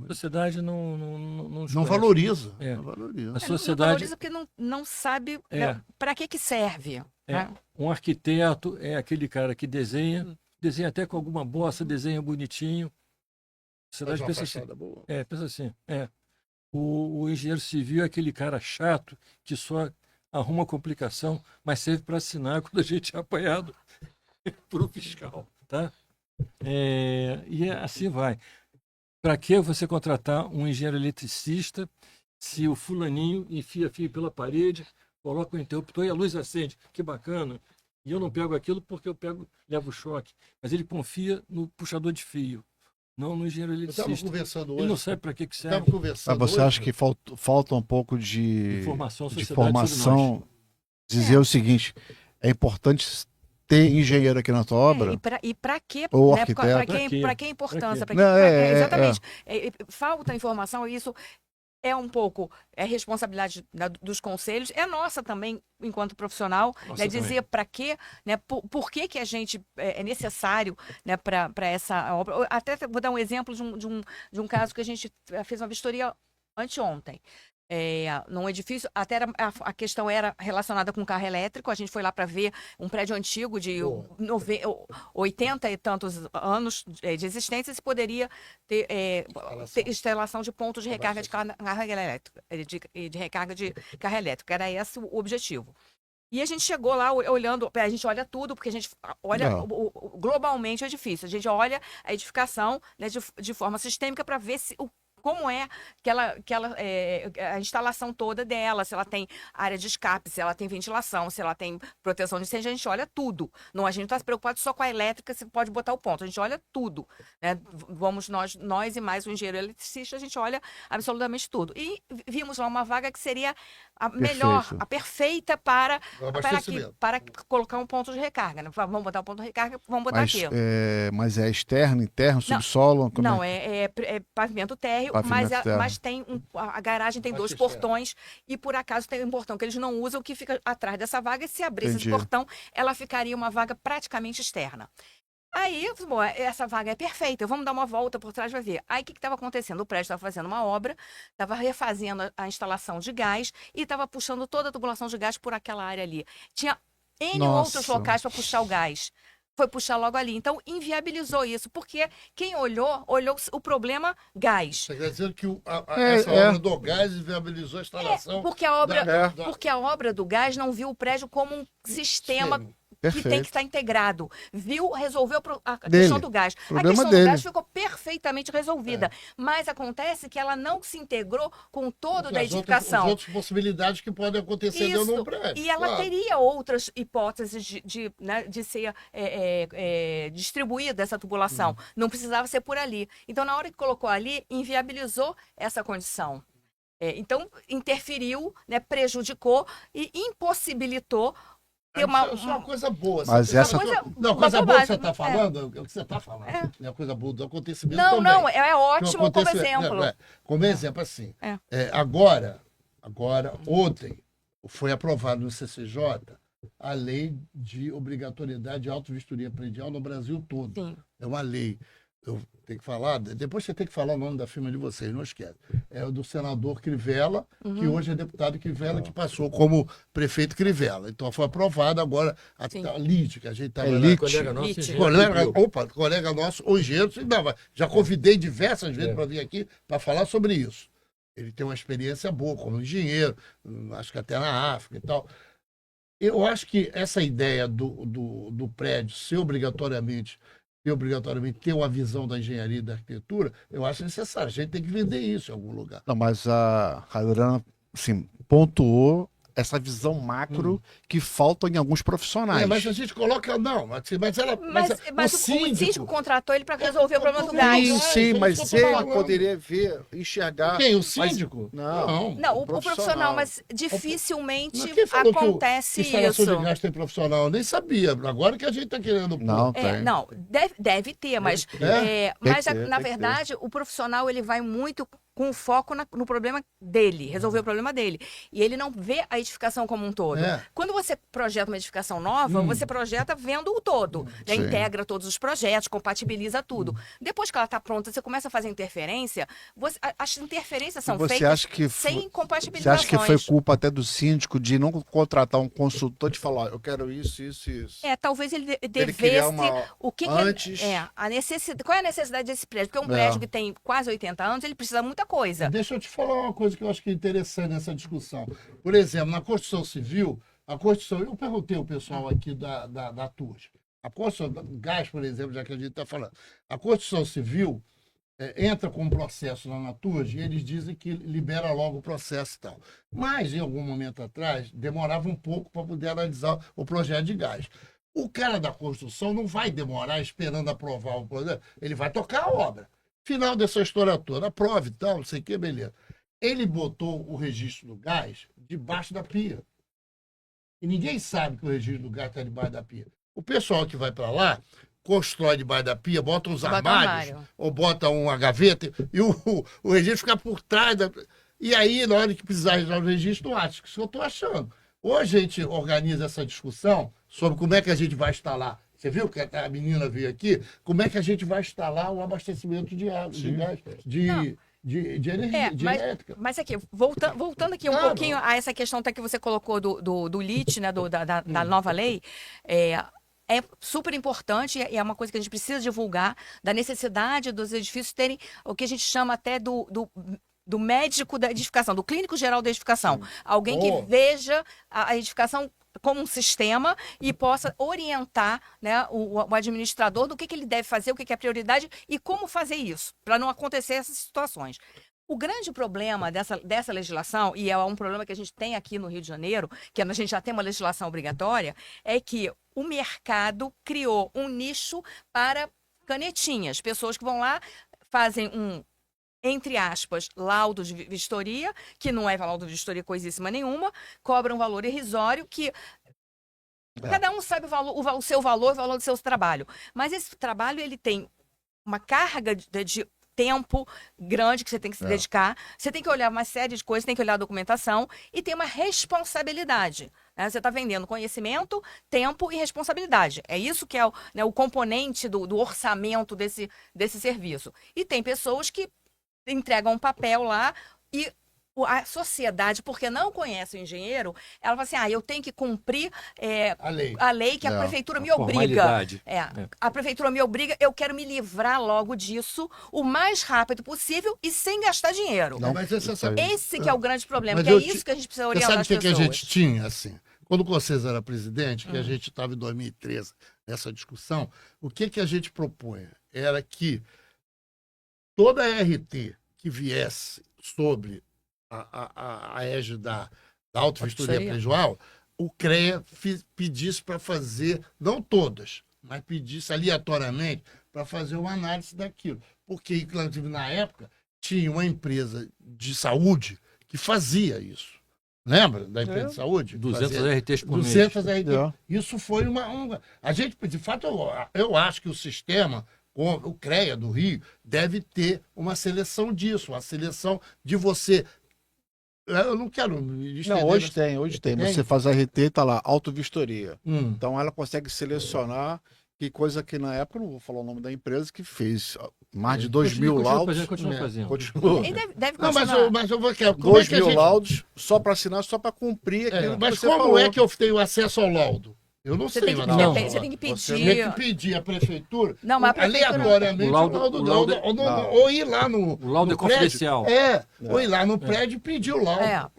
A sociedade não nos Não conhece. valoriza. É. Não valoriza. A Não sociedade... valoriza porque não sabe para que serve. Né? Um arquiteto é aquele cara que desenha até com alguma bossa, desenha bonitinho. A sociedade pensa assim. Pensa assim. O engenheiro civil é aquele cara chato que só arruma complicação, mas serve para assinar quando a gente é apanhado por um fiscal, tá? E assim vai. Para que você contratar um engenheiro eletricista se o fulaninho enfia fio pela parede, coloca o interruptor e a luz acende? Que bacana. E eu não pego aquilo porque levo choque. Mas ele confia no puxador de fio, não no engenheiro Eu estava eletricista. conversando Ele não hoje. sabe para que Estava serve. conversando Mas você hoje. acha que falta um pouco de Informação, sociedade informação? Dizer o seguinte: é importante ter engenheiro aqui na tua obra? E para quê? Ou Né? arquiteto. Para que a importância? Pra Pra Não, exatamente. Falta informação e isso é um pouco responsabilidade dos conselhos, é nossa também, enquanto profissional, Nossa né, dizer para quê, né, por que a gente é necessário, né, para essa obra. Até vou dar um exemplo de um caso que a gente fez uma vistoria anteontem. Num edifício, até a questão era relacionada com carro elétrico. A gente foi lá para ver um prédio antigo de 80 e tantos anos de existência, se poderia ter instalação de pontos de recarga de carga elétrica, de recarga de carro elétrico. Era esse o objetivo. E a gente chegou lá olhando, a gente olha tudo, porque a gente olha globalmente o edifício. A gente olha a edificação, né, de forma sistêmica para ver como é a instalação toda dela, se ela tem área de escape, se ela tem ventilação, se ela tem proteção de incêndio, a gente olha tudo. Não, a gente não está preocupado só com a elétrica, se pode botar o ponto, a gente olha tudo. Né? Vamos nós e mais o engenheiro eletricista, a gente olha absolutamente tudo. E vimos lá uma vaga que seria a melhor, a perfeita para colocar um ponto de recarga. Né? Vamos botar um ponto de recarga, vamos botar aqui. Mas é externo, interno, subsolo? Não, é pavimento térreo, mas tem a garagem tem 2 portões e por acaso tem um portão que eles não usam que fica atrás dessa vaga e se abrisse esse portão, ela ficaria uma vaga praticamente externa. Aí, bom, essa vaga é perfeita, vamos dar uma volta por trás, vai ver. Aí, o que estava acontecendo? O prédio estava fazendo uma obra, estava refazendo a instalação de gás e estava puxando toda a tubulação de gás por aquela área ali. Tinha N outros locais para puxar o gás. Foi puxar logo ali. Então, inviabilizou isso, porque quem olhou o problema gás. Você quer dizer que essa obra do gás inviabilizou a instalação? Porque a obra do gás não viu o prédio como um sistema que tem que estar integrado. Resolveu a questão do gás. A questão do gás ficou perfeitamente resolvida. Mas acontece que ela não se integrou com toda a edificação. As outras possibilidades que podem acontecer dentro de um prédio. E ela teria outras hipóteses de ser distribuída essa tubulação. Não precisava ser por ali. Então, na hora que colocou ali, inviabilizou essa condição. Então, interferiu, né, prejudicou e impossibilitou ter uma coisa boa. Mas coisa boa que você está falando, o que você está falando, é a coisa boa do acontecimento também. Não, é ótimo como exemplo. Como exemplo, assim, agora, ontem, foi aprovado no CCJ a lei de obrigatoriedade de auto-vistoria predial no Brasil todo. Sim. É uma lei. Eu tenho que falar, depois você tem que falar o nome da firma de vocês, não esquece. É o do senador Crivella, que hoje é deputado Crivella, que passou como prefeito Crivella. Então foi aprovado agora a LIT, que a gente estava... Colega nosso, o engenheiro, já convidei diversas vezes para vir aqui para falar sobre isso. Ele tem uma experiência boa como engenheiro, acho que até na África e tal. Eu acho que essa ideia do prédio ser obrigatoriamente ter uma visão da engenharia e da arquitetura, eu acho necessário. A gente tem que vender isso em algum lugar. Não, mas a Adriana, assim, pontuou essa visão macro que falta em alguns profissionais. Mas a gente coloca... Não, mas o síndico contratou ele para resolver o problema do gás. Sim, mas ele poderia enxergar... Quem? O síndico? Não, o profissional, mas dificilmente acontece isso. Instalação de gás tem profissional, eu nem sabia. Agora que a gente está querendo... Não, deve ter, mas na verdade, o profissional ele vai muito com foco no problema dele, resolver o problema dele. E ele não vê a edificação como um todo. Quando você projeta uma edificação nova, você projeta vendo o todo. Né? Integra todos os projetos, compatibiliza tudo. Depois que ela está pronta, você começa a fazer interferência, as interferências são feitas sem compatibilizações. Você acha que foi culpa até do síndico de não contratar um consultor de falar, eu quero isso, isso e isso? Talvez ele devesse... a necessidade, qual é a necessidade desse prédio? Porque um prédio que tem quase 80 anos, ele precisa muita coisa. Deixa eu te falar uma coisa que eu acho que é interessante nessa discussão. Por exemplo, na construção civil, eu perguntei ao pessoal aqui da TURS, a construção gás, por exemplo, já que a gente está falando, a construção civil entra com um processo lá na TURS e eles dizem que libera logo o processo e tal. Mas, em algum momento atrás, demorava um pouco para poder analisar o projeto de gás. O cara da construção não vai demorar esperando aprovar o projeto, ele vai tocar a obra. Final dessa história toda, aprove e tal, não sei o que, beleza. Ele botou o registro do gás debaixo da pia. E ninguém sabe que o registro do gás está debaixo da pia. O pessoal que vai para lá, constrói debaixo da pia, bota uns armários, ou bota uma gaveta, e o registro fica por trás da... E aí, na hora que precisar registrar o registro, acho que isso eu estou achando. Ou a gente organiza essa discussão sobre como é que a gente vai instalar. Você viu que a menina veio aqui? Como é que a gente vai instalar o abastecimento de água, de gás, de energia, de elétrica? Mas aqui, voltando aqui um pouquinho a essa questão até que você colocou do LIT, né, da nova lei, é super importante e é uma coisa que a gente precisa divulgar, da necessidade dos edifícios terem o que a gente chama até do médico da edificação, do clínico geral da edificação. Alguém que veja a edificação como um sistema e possa orientar, né, o administrador do que ele deve fazer, o que é prioridade e como fazer isso, para não acontecer essas situações. O grande problema dessa legislação, e é um problema que a gente tem aqui no Rio de Janeiro, que a gente já tem uma legislação obrigatória, é que o mercado criou um nicho para canetinhas. Pessoas que vão lá, fazem entre aspas, laudo de vistoria, que não é laudo de vistoria coisíssima nenhuma, cobram um valor irrisório que... Cada um sabe o seu valor, o valor do seu trabalho. Mas esse trabalho, ele tem uma carga de tempo grande que você tem que se dedicar. Você tem que olhar uma série de coisas, tem que olhar a documentação e tem uma responsabilidade. Né? Você está vendendo conhecimento, tempo e responsabilidade. É isso que é o componente do orçamento desse serviço. E tem pessoas que entregam um papel lá e a sociedade, porque não conhece o engenheiro, ela fala assim, eu tenho que cumprir a lei que a prefeitura me obriga. A prefeitura me obriga, eu quero me livrar logo disso o mais rápido possível e sem gastar dinheiro. Não, mas esse que é o grande problema, que é isso que a gente precisa orientar as pessoas. Sabe o que a gente tinha, assim? Quando o Cossenza era presidente, que a gente estava em 2013 nessa discussão, o que a gente propunha? Era que toda a RT que viesse sobre a égide da auto-vistoria predial, o CREA pedisse para fazer, não todas, mas pedisse aleatoriamente para fazer uma análise daquilo. Porque, inclusive, na época, tinha uma empresa de saúde que fazia isso. Lembra da empresa de saúde? 200 RTs por mês. 200 RTs. Isso foi a gente, de fato, eu acho que o sistema, o CREA do Rio, deve ter uma seleção disso, uma seleção de você... Eu não quero me estender. Não, hoje tem. Você faz a RT, tá lá, auto-vistoria. Então ela consegue selecionar, que coisa que na época, não vou falar o nome da empresa, que fez mais de 2.000 laudos. Continua fazendo. Continua. Deve não, continuar. mas eu vou querer. 2.000 laudos só para assinar, só para cumprir aquilo que mas você como falou. é que eu tenho acesso ao laudo? Eu não sei, Você tem que pedir. Você tem que pedir à prefeitura, não, mas a prefeitura... aleatoriamente, ou ir lá no. O laudo é confidencial. Ou ir lá no prédio e pedir o laudo.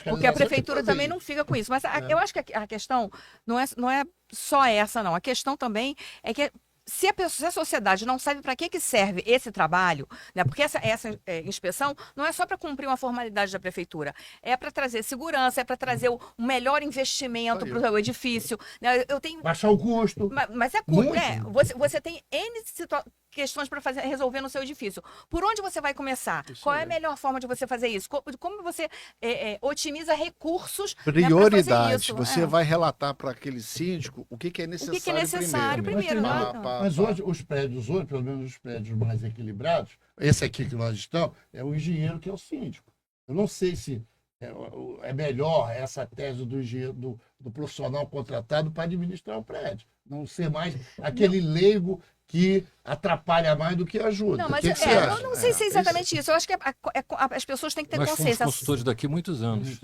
Porque a prefeitura também não fica com isso. Mas eu acho que a questão não é só essa, não. A questão também é que se a sociedade não sabe para que serve esse trabalho, né? Porque essa inspeção não é só para cumprir uma formalidade da prefeitura, é para trazer segurança, é para trazer o melhor investimento para o edifício. Né? Baixar o custo. Mas é custo. Você tem N questões para resolver no seu edifício. Por onde você vai começar? Qual é a melhor forma de você fazer isso? Como você otimiza recursos? Prioridade. Você vai relatar para aquele síndico o que é necessário. O que é necessário primeiro. Mas hoje, os prédios, pelo menos os prédios mais equilibrados, esse aqui que nós estamos, é o engenheiro que é o síndico. Eu não sei se é melhor essa tese do engenheiro, do profissional contratado para administrar o prédio. Não ser mais aquele leigo que atrapalha mais do que ajuda. Não, mas eu não sei se é exatamente isso. Eu acho que as pessoas têm que ter consciência. Nós fomos consultores daqui muitos anos.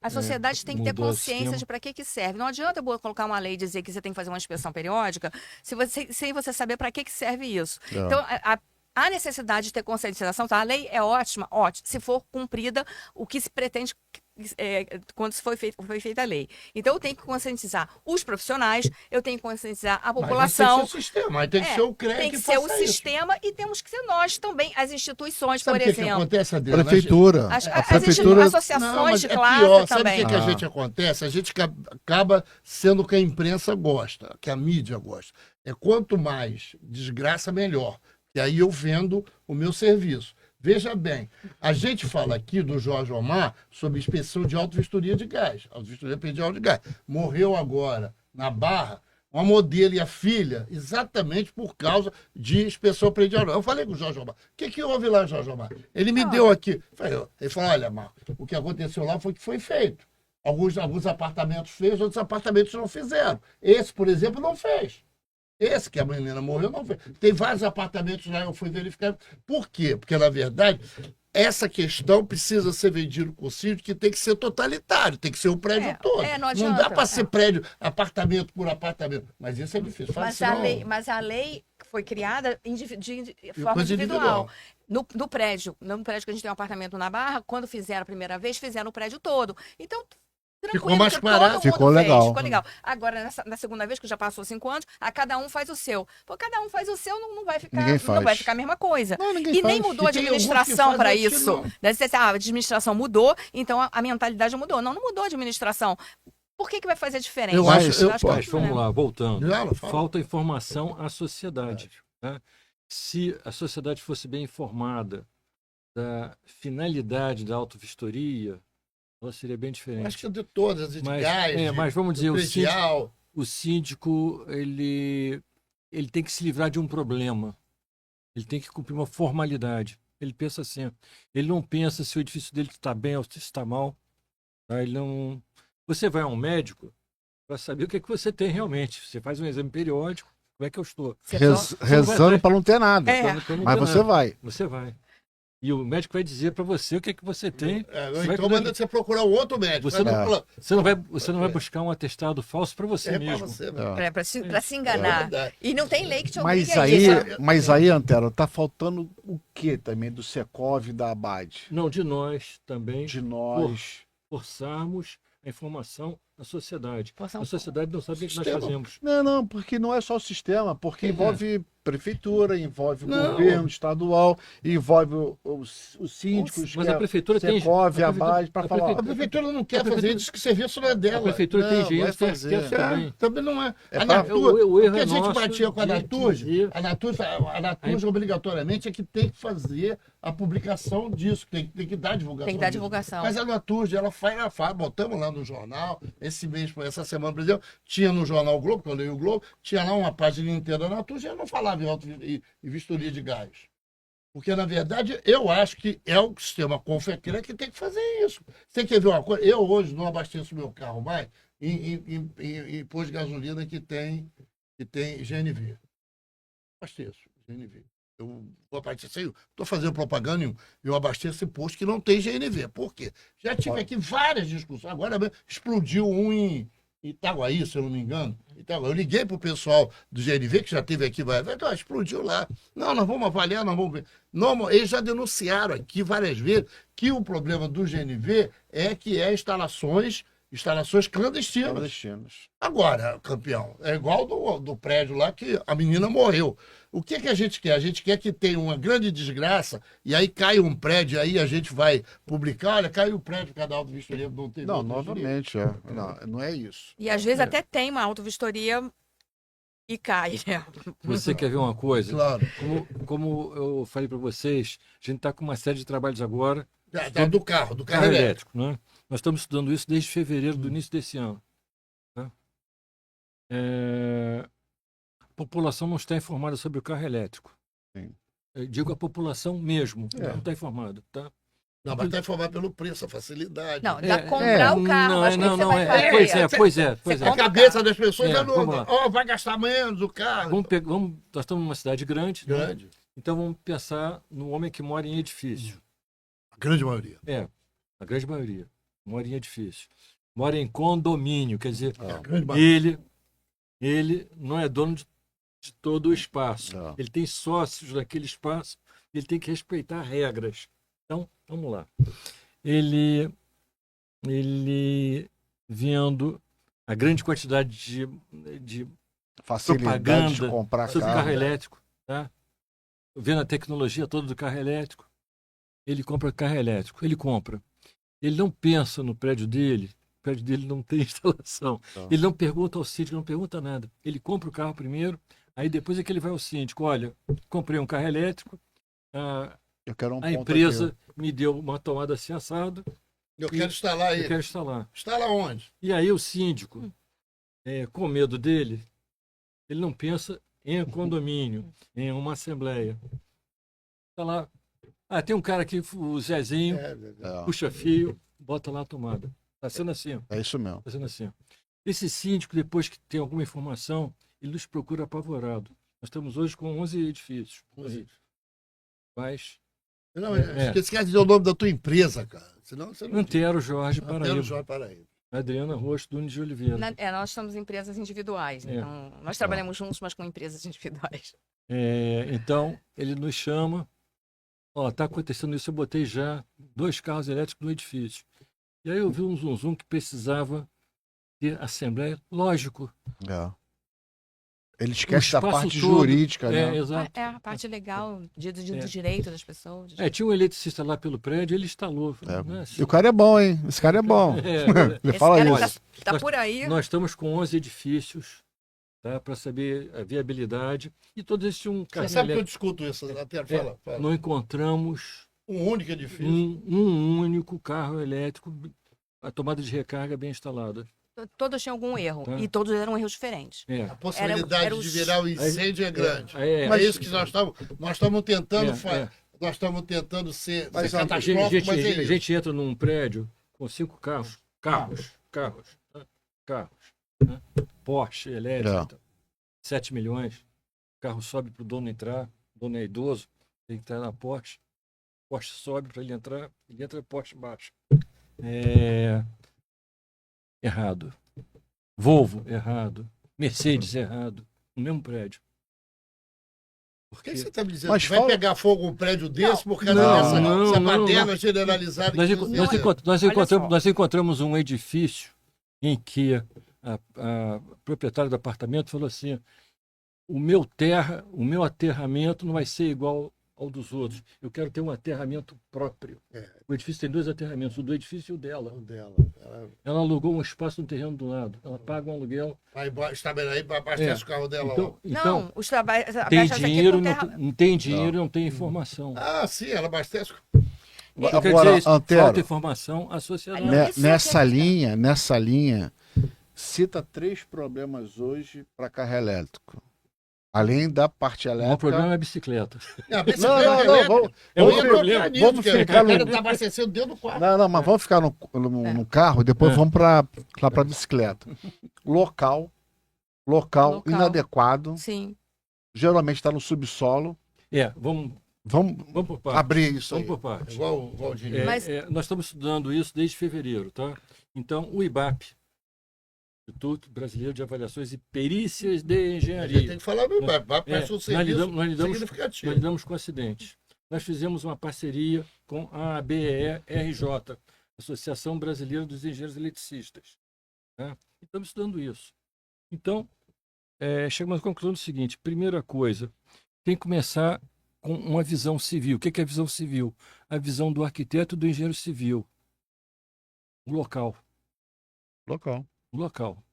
A sociedade tem que ter consciência de para que serve. Não adianta eu colocar uma lei e dizer que você tem que fazer uma inspeção periódica sem você saber para que serve isso. Então, a necessidade de ter conscientização, tá? A lei é ótima, se for cumprida o que se pretende quando foi feita a lei. Então, eu tenho que conscientizar os profissionais, eu tenho que conscientizar a população. Mas tem que ser o sistema, tem que ser o CREA tem que ser o sistema e temos que ser nós também, as instituições, por exemplo. Sabe o que acontece, Adriana? Prefeitura. As associações de classe pior. também. Sabe o que a gente acontece? A gente acaba sendo o que a imprensa gosta, que a mídia gosta. Quanto mais desgraça, melhor. E aí eu vendo o meu serviço. Veja bem, a gente fala aqui do Jorge Omar sobre inspeção de auto-vistoria de gás, auto-vistoria predial de gás. Morreu agora, na Barra, uma modelo e a filha, exatamente por causa de inspeção predial. Eu falei com o Jorge Omar. O que houve lá, Jorge Omar? Ele me deu aqui. Ele falou, olha, Marco, o que aconteceu lá foi que foi feito. Alguns apartamentos fez, outros apartamentos não fizeram. Esse, por exemplo, não fez. Esse que a menina morreu não fez. Tem vários apartamentos lá, eu fui verificar. Por quê? Porque, na verdade, essa questão precisa ser vendida com o síndico, que tem que ser totalitário, tem que ser o prédio todo. Não dá para ser prédio, apartamento por apartamento. Mas isso é difícil. Mas a lei foi criada de forma individual. No prédio que a gente tem um apartamento na Barra, quando fizeram a primeira vez, fizeram o prédio todo. Então, Ficou mais barato. Ficou legal. Ficou legal. Agora, na segunda vez, que já passou 5 anos, a cada um faz o seu. Pô, cada um faz o seu, não vai ficar, Ninguém faz. não vai ficar a mesma coisa. Não, ninguém E faz. nem mudou a E tem alguns que administração fazem para outros que isso. não. Deve ser assim, a administração mudou, então a mentalidade mudou. Não mudou a administração. Por que vai fazer diferente? Eu acho- eu- que Mas não, vamos né? lá, voltando. Não, fala. Falta informação à sociedade. Né? Se a sociedade fosse bem informada da finalidade da autovistoria, ela seria bem diferente. Acho que de todas, de Mas, gás, mas vamos dizer, predial. o síndico ele tem que se livrar de um problema. Ele tem que cumprir uma formalidade. Ele pensa assim. Ele não pensa se o edifício dele está bem ou se está mal. Tá? Ele não... Você vai a um médico para saber o que, é que você tem realmente. Você faz um exame periódico. Como é que eu estou? Rezando para não ter nada. É. Pra não Mas ter você nada. vai. Você vai. E o médico vai dizer para você o que é que você tem. Ou Você vai então manda você procurar um outro médico. Você Vai não- procurar- Você não vai buscar um atestado falso para você É pra mesmo. você, né? É. Pra se É enganar. verdade. E não tem lei que te obrigue Mas a aí, isso. mas aí, Antero, tá faltando o que também do Secov e da Abade? Não, de nós também De nós. forçarmos a informação à sociedade. Forçar A sociedade não sabe o que nós Sistema. fazemos. Não, porque não é só o sistema, porque envolve prefeitura, envolve Não. governo estadual, envolve os síndicos, Mas que a é prefeitura tem. Secov, a Abade, para falar. A prefeitura não quer A prefeitura- fazer isso, que o serviço não é dela. A prefeitura tem Não, vai engenheiro, tem fazer. arquiteto também. Também não é. É A pra- Natur, o erro que é a gente nosso batia com a de Naturge, dizer- a Naturge obrigatoriamente é que tem que fazer a publicação disso, tem que dar divulgação. Tem que dar disso. divulgação. Mas a Naturge, ela faz, botamos lá no jornal, essa semana, por exemplo, tinha no jornal o Globo, que eu leio o Globo, tinha lá uma página inteira da Naturge, e ela não falava em e vistoria de gás. Porque, na verdade, eu acho que é o sistema Confecre que tem que fazer isso. Você quer ver uma coisa? Eu hoje não abasteço meu carro mais em posto de gasolina que tem GNV. Abasteço GNV. Eu vou abastecer, estou fazendo propaganda nenhuma. Eu abasteço em posto que não tem GNV. Por quê? Já tive aqui várias discussões. Agora mesmo explodiu um em Itaguaí, se eu não me engano. Eu liguei para o pessoal do GNV, que já teve aqui, explodiu lá. Não, nós vamos avaliar, nós vamos ver. Não, eles já denunciaram aqui várias vezes que o problema do GNV é que é instalações clandestinas. Clandestinos. Agora, campeão, é igual do prédio lá que a menina morreu. O que a gente quer? A gente quer que tenha uma grande desgraça e aí cai um prédio, aí a gente vai publicar, olha, caiu o prédio, cada auto-vistoria não teve. Não, auto-vistoria. novamente, não é isso. E às vezes até tem uma autovistoria e cai, né? Você quer ver uma coisa? Claro. Como eu falei para vocês, a gente está com uma série de trabalhos agora. Do carro Carro elétrico. elétrico, né? Nós estamos estudando isso desde fevereiro do início desse ano. Tá? A população não está informada sobre o carro elétrico. Sim. Eu digo a população mesmo, É. não está informada. Tá? Não, mas está informado pelo preço, a facilidade. Não, dá comprar o carro, Não, mas o que não, você não, vai fazer? Pois é. Você A compra cabeça das pessoas É, é, vamos lá. vai gastar menos o carro. Nós estamos numa cidade grande, né? Grande. Então vamos pensar no homem que mora em edifício. A grande maioria. A grande maioria mora em edifício. Mora em condomínio, quer dizer, A grande maioria. ele não é dono de todo o espaço. Não. Ele tem sócios naquele espaço, ele tem que respeitar regras. Então, vamos lá. Ele vendo a grande quantidade de Facilidade de propaganda comprar sobre o carro carro. elétrico, tá? Vendo a tecnologia toda do carro elétrico, ele compra carro elétrico. Ele não pensa no prédio dele, o prédio dele não tem instalação. Tá. Ele não pergunta ao síndico, não pergunta nada. Ele compra o carro primeiro, aí depois é que ele vai ao síndico. Olha, comprei um carro elétrico, Eu quero um a ponto empresa aqui. me deu uma tomada assim assado, Eu quero instalar eu aí. quero instalar. Instala onde? E aí o síndico, com medo dele, ele não pensa em condomínio, em uma assembleia. Está lá. Tem um cara aqui, o Zezinho, É, puxa fio, bota lá a tomada. Está sendo assim, ó. é isso mesmo. Tá sendo assim. Esse síndico, depois que tem alguma informação, ele nos procura apavorado. Nós estamos hoje com 11 edifícios. Mas, Não, É. esqueci de dizer o nome da tua empresa, cara. Senão você não Antero Jorge Antero Paraíba. Jorge Paraíba. Adriana Rocha Dunes de Oliveira. Nós somos empresas individuais, É. então nós trabalhamos juntos, mas com empresas individuais. Então, ele nos chama. Está acontecendo isso, eu botei já 2 carros elétricos no edifício. E aí eu vi um zum que precisava ter assembleia. Lógico. Ele esquece da parte todo, jurídica, né? Exato. A parte legal do direito das pessoas. Tinha um eletricista lá pelo prédio, ele instalou. Né? E o cara é bom, hein? Esse cara é bom. Ele fala isso. Tá por aí. Nós estamos com 11 edifícios, tá, para saber a viabilidade. E todos esses tinham um carrinho. Você sabe que eu discuto isso, até fala. Não encontramos um único edifício. Um único carro elétrico, a tomada de recarga bem instalada. Todos tinham algum erro. E todos eram erros diferentes. A possibilidade de virar o incêndio é grande. Mas é isso que nós estamos tentando fazer. Nós estamos tentando ser catastróficos, mas a gente entra num prédio com 5 carros, né? Porsche elétrico, 7 milhões. O carro sobe para o dono entrar, o dono é idoso, tem que entrar na Porsche. Porsche sobe para ele entra Porsche baixa. Errado. Volvo, errado. Mercedes, errado. No mesmo prédio. Por que você está me dizendo que vai pegar fogo um prédio desse por causa dessa baderna generalizada? Nós encontramos um edifício em que a proprietária do apartamento falou assim: o meu aterramento não vai ser igual ao dos outros. Eu quero ter um aterramento próprio. O edifício tem 2 aterramentos, o do edifício e o dela. Ela alugou um espaço no terreno do lado. Ela paga um aluguel. Está bem aí, abastece o carro dela lá. Não, os trabalhos... Tem dinheiro, não tem dinheiro, não tem informação. Sim, ela abastece. Agora, Antero, falta informação à sociedade. Nessa linha, cita 3 problemas hoje para carro elétrico. Além da parte elétrica... O problema é a bicicleta. Vamos ficar no... Está abastecendo dentro do quarto. Mas vamos ficar no carro e depois vamos lá para a bicicleta. Local inadequado. Sim. Geralmente está no subsolo. Vamos por partes. Abrir isso aí. Vamos por partes. Igual nós estamos estudando isso desde fevereiro, tá? Então, o IBAP, Instituto Brasileiro de Avaliações e Perícias de Engenharia. A gente tem que falar do IBAP, nós lidamos com acidentes. Nós fizemos uma parceria com a ABERJ, Associação Brasileira dos Engenheiros Eletricistas. Tá? Estamos estudando isso. Então, chegamos à conclusão do seguinte: primeira coisa, tem que começar com uma visão civil. O que é a visão civil? A visão do arquiteto e do engenheiro civil. O local,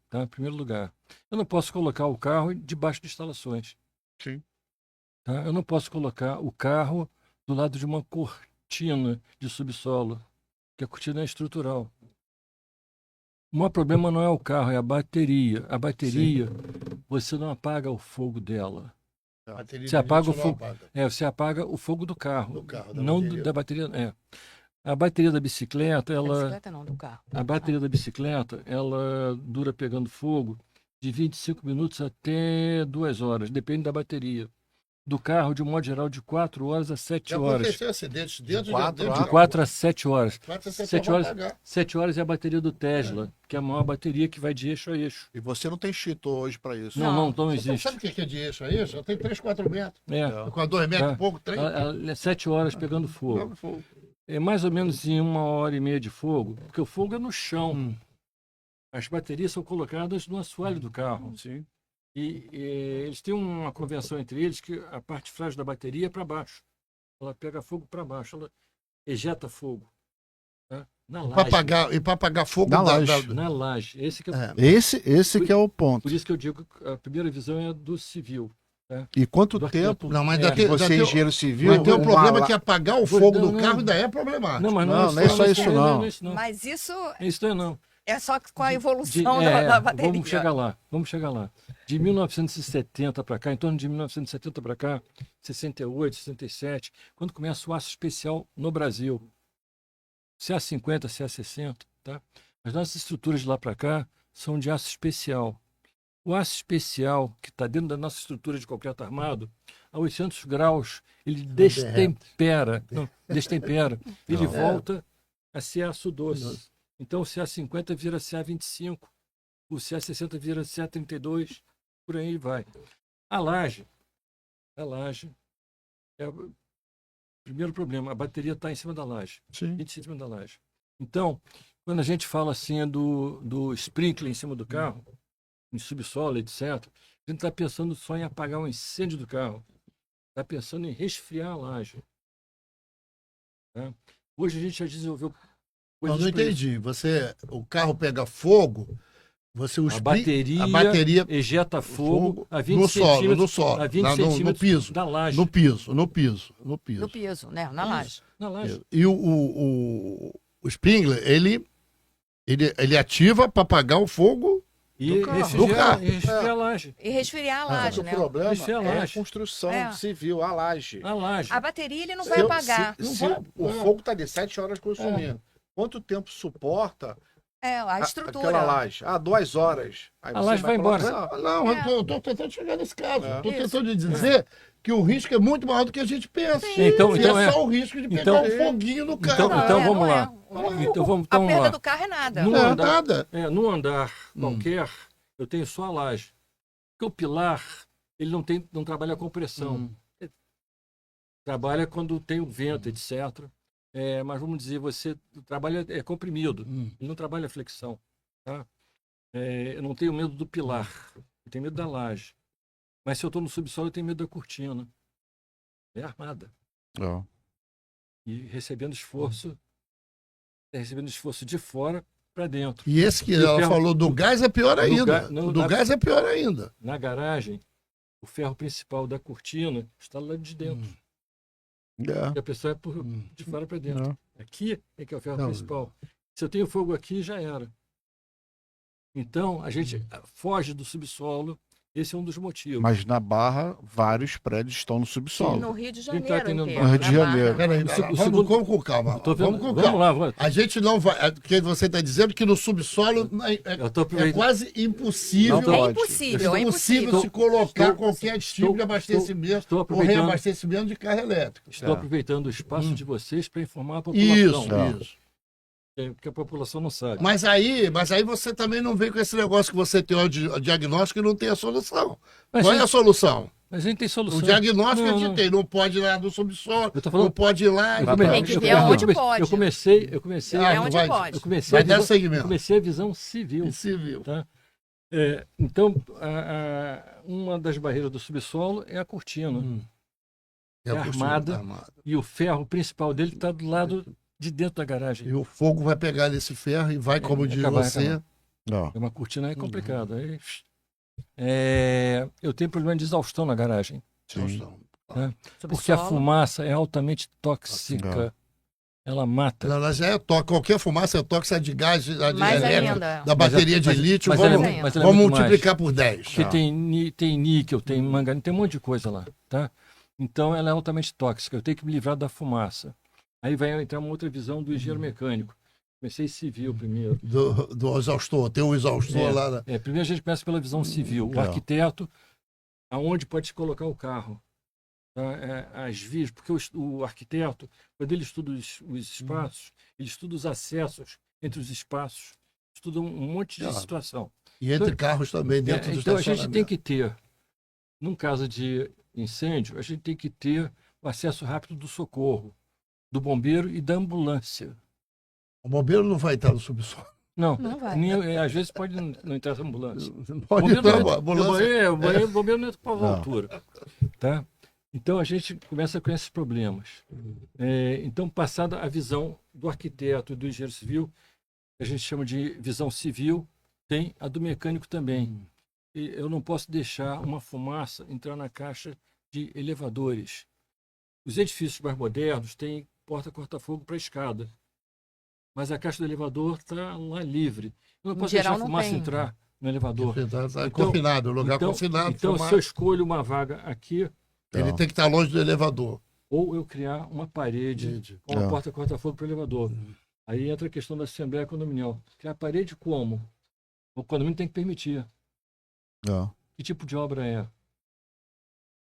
tá? Em primeiro lugar. Eu não posso colocar o carro debaixo de instalações. Sim. Tá? Eu não posso colocar o carro do lado de uma cortina de subsolo, que a cortina é estrutural. O maior problema não é o carro, é a bateria. A bateria, você não apaga o fogo dela. Você apaga o fogo. Você apaga o fogo do carro. Não da bateria. A bateria da bicicleta, a bateria da bicicleta, ela dura pegando fogo de 25 minutos até 2 horas, depende da bateria. Do carro, de um modo geral, de 4 horas a 7 horas. Aconteceu acidentes dentro de 4 a 7 horas. 4 a 7 horas é a bateria do Tesla, que é a maior bateria que vai de eixo a eixo. E você não tem extintor hoje para isso? Não existe. Sabe o que é de eixo a eixo? Tem 3, 4 metros. Com 2 metros e pouco, 3. 7 horas pegando fogo. É mais ou menos em 1h30 de fogo, porque o fogo é no chão. As baterias são colocadas no assoalho do carro. Sim. E eles têm uma convenção entre eles que a parte frágil da bateria é para baixo. Ela pega fogo para baixo, ela ejeta fogo. Tá? Na laje. Para apagar fogo na laje. Esse que é o ponto. Por isso que eu digo que a primeira visão é do civil. Tá? E quanto tempo você é engenheiro civil... Mas tem um problema que apagar o fogo do carro ainda é problemático. Não é só isso não. Mas isso... Isso não. É só com a evolução da bateria. Vamos chegar lá. De 1970 para cá, em torno de 1970 para cá, 68, 67, quando começa o aço especial no Brasil. CA50, CA60, tá? As nossas estruturas de lá para cá são de aço especial. O aço especial, que está dentro da nossa estrutura de concreto armado, a 800 graus, ele destempera. Ele volta a ser aço doce. Então o CA50 vira CA25, o CA60 vira CA32, por aí vai. A laje é o primeiro problema, a bateria está em cima da laje. Sim. Em cima da laje. Então, Quando a gente fala assim do sprinkler em cima do carro, em subsolo, etc., a gente está pensando só em apagar um incêndio do carro. Está pensando em resfriar a laje. Tá? Hoje a gente já desenvolveu coisas... Não entendi. O carro pega fogo, a bateria ejeta fogo a 20 no centímetros solo, a 20 no centímetros piso, da laje. No piso, No piso, né? Na laje. Na laje. E o sprinkler, ele ativa para apagar o fogo E do resfriar carro. a laje. E resfriar a laje, O né? problema Resfriar a é a laje. construção É. civil, a laje. A laje. A bateria ele não vai apagar. Se o fogo está de 7 horas consumindo, quanto tempo suporta A estrutura. aquela laje? 2 horas. Aí A você laje vai embora. colapsar. Não, É. eu tô tentando chegar nesse caso. É. Estou Isso. tentando dizer que o risco é muito maior do que a gente pensa. Então, E então é é. só o risco de pegar Então- um foguinho no carro. Então Não, vamos não lá. Então vamos A perda lá. do carro é nada. No Não é andar, nada. num andar qualquer, eu tenho só a laje. Porque o pilar, ele não trabalha com pressão. Ele trabalha quando tem o vento, etc. Mas vamos dizer, você trabalha comprimido. Ele não trabalha flexão. Tá? Eu não tenho medo do pilar. Eu tenho medo da laje. Mas se eu estou no subsolo, eu tenho medo da cortina. É armada. E recebendo esforço de fora para dentro. E esse que E o ela ferro- falou do gás é pior ainda. no- Do gás é pior ainda. Na garagem, o ferro principal da cortina está lá de dentro. E a pessoa de fora para dentro. Aqui é que é o ferro Não. principal. Se eu tenho fogo aqui, já era. Então, a gente foge do subsolo. Esse é um dos motivos. Mas na Barra, vários prédios estão no subsolo. No Rio de Quem tá Janeiro aqui no inteiro. Rio de na Barra. Janeiro. Peraí, vamos com calma. Tô vendo- Vamos com vamos calma. lá, vamos. A gente não vai. Porque você está dizendo que no subsolo Eu tô é aproveitando. quase impossível. Não É pode. impossível, é impossível impossível. se colocar estou- qualquer tipo de abastecimento estou ou aproveitando- reabastecimento de carro elétrico. Estou aproveitando o espaço de vocês para informar a Isso, população. isso. Porque a população não sabe. Mas aí você também não vem com esse negócio que você tem o diagnóstico e não tem a solução. Mas Qual é a gente- solução? Mas a gente tem solução. O diagnóstico a Não, gente não. tem. Não pode ir lá no subsolo, Eu tô falando- não pode ir lá. Eu Tem que ver onde pode. Eu comecei. Ah, É onde vai- pode. Eu comecei Vai a dar visão, segmento. comecei a visão civil. Civil. Tá? Então, uma das barreiras do subsolo é a cortina. É a postura armada. armada. E o ferro principal dele está do lado de dentro da garagem. E o fogo vai pegar nesse ferro e vai, como diz acabar, você. acabar. Não. Uma cortina é complicada. Aí, eu tenho problema de exaustão na garagem. Faustão. Porque a Subsolo. fumaça é altamente tóxica. Ela mata. Ela já é tóxica. Qualquer fumaça é tóxica de gás, de Mais elétrico, ainda. da bateria de lítio. mas Vamos, ela é vamos muito mais. multiplicar por 10. Porque tem níquel, tem manganês, tem um monte de coisa lá, tá? Então ela é altamente tóxica. Eu tenho que me livrar da fumaça. Aí vai entrar uma outra visão do engenheiro mecânico. Comecei civil primeiro. Do exaustor. Tem um exaustor lá. Primeiro a gente começa pela visão civil. O arquiteto, aonde pode se colocar o carro. Tá? As vias, porque o arquiteto, quando ele estuda os espaços, ele estuda os acessos entre os espaços, estuda um monte de situação. E entre carros também, dentro do Então a gente estacionamento. tem que ter, num caso de incêndio, a gente tem que ter o acesso rápido do socorro, do bombeiro e da ambulância. O bombeiro não vai estar no subsolo. Não, Não vai. às vezes pode não entrar essa ambulância. Pode Bombeiro entrar não a entra- ambulância. o bombeiro não entra para a Não. altura. Tá? Então a gente começa com esses problemas. Então, passada a visão do arquiteto e do engenheiro civil, que a gente chama de visão civil, tem a do mecânico também. E eu não posso deixar uma fumaça entrar na caixa de elevadores. Os edifícios mais modernos têm porta corta-fogo para escada. Mas a caixa do elevador está lá livre. Eu não Em posso geral, deixar a não fumaça tem. entrar no elevador. Está confinado, lugar confinado. Então, fumaça. se eu escolho uma vaga aqui, Ele tem que estar longe do elevador. ou eu criar uma parede com uma Não. porta corta-fogo para o elevador. Aí entra a questão da Assembleia Condominial. Criar parede como? O condomínio tem que permitir. Não. Que tipo de obra é?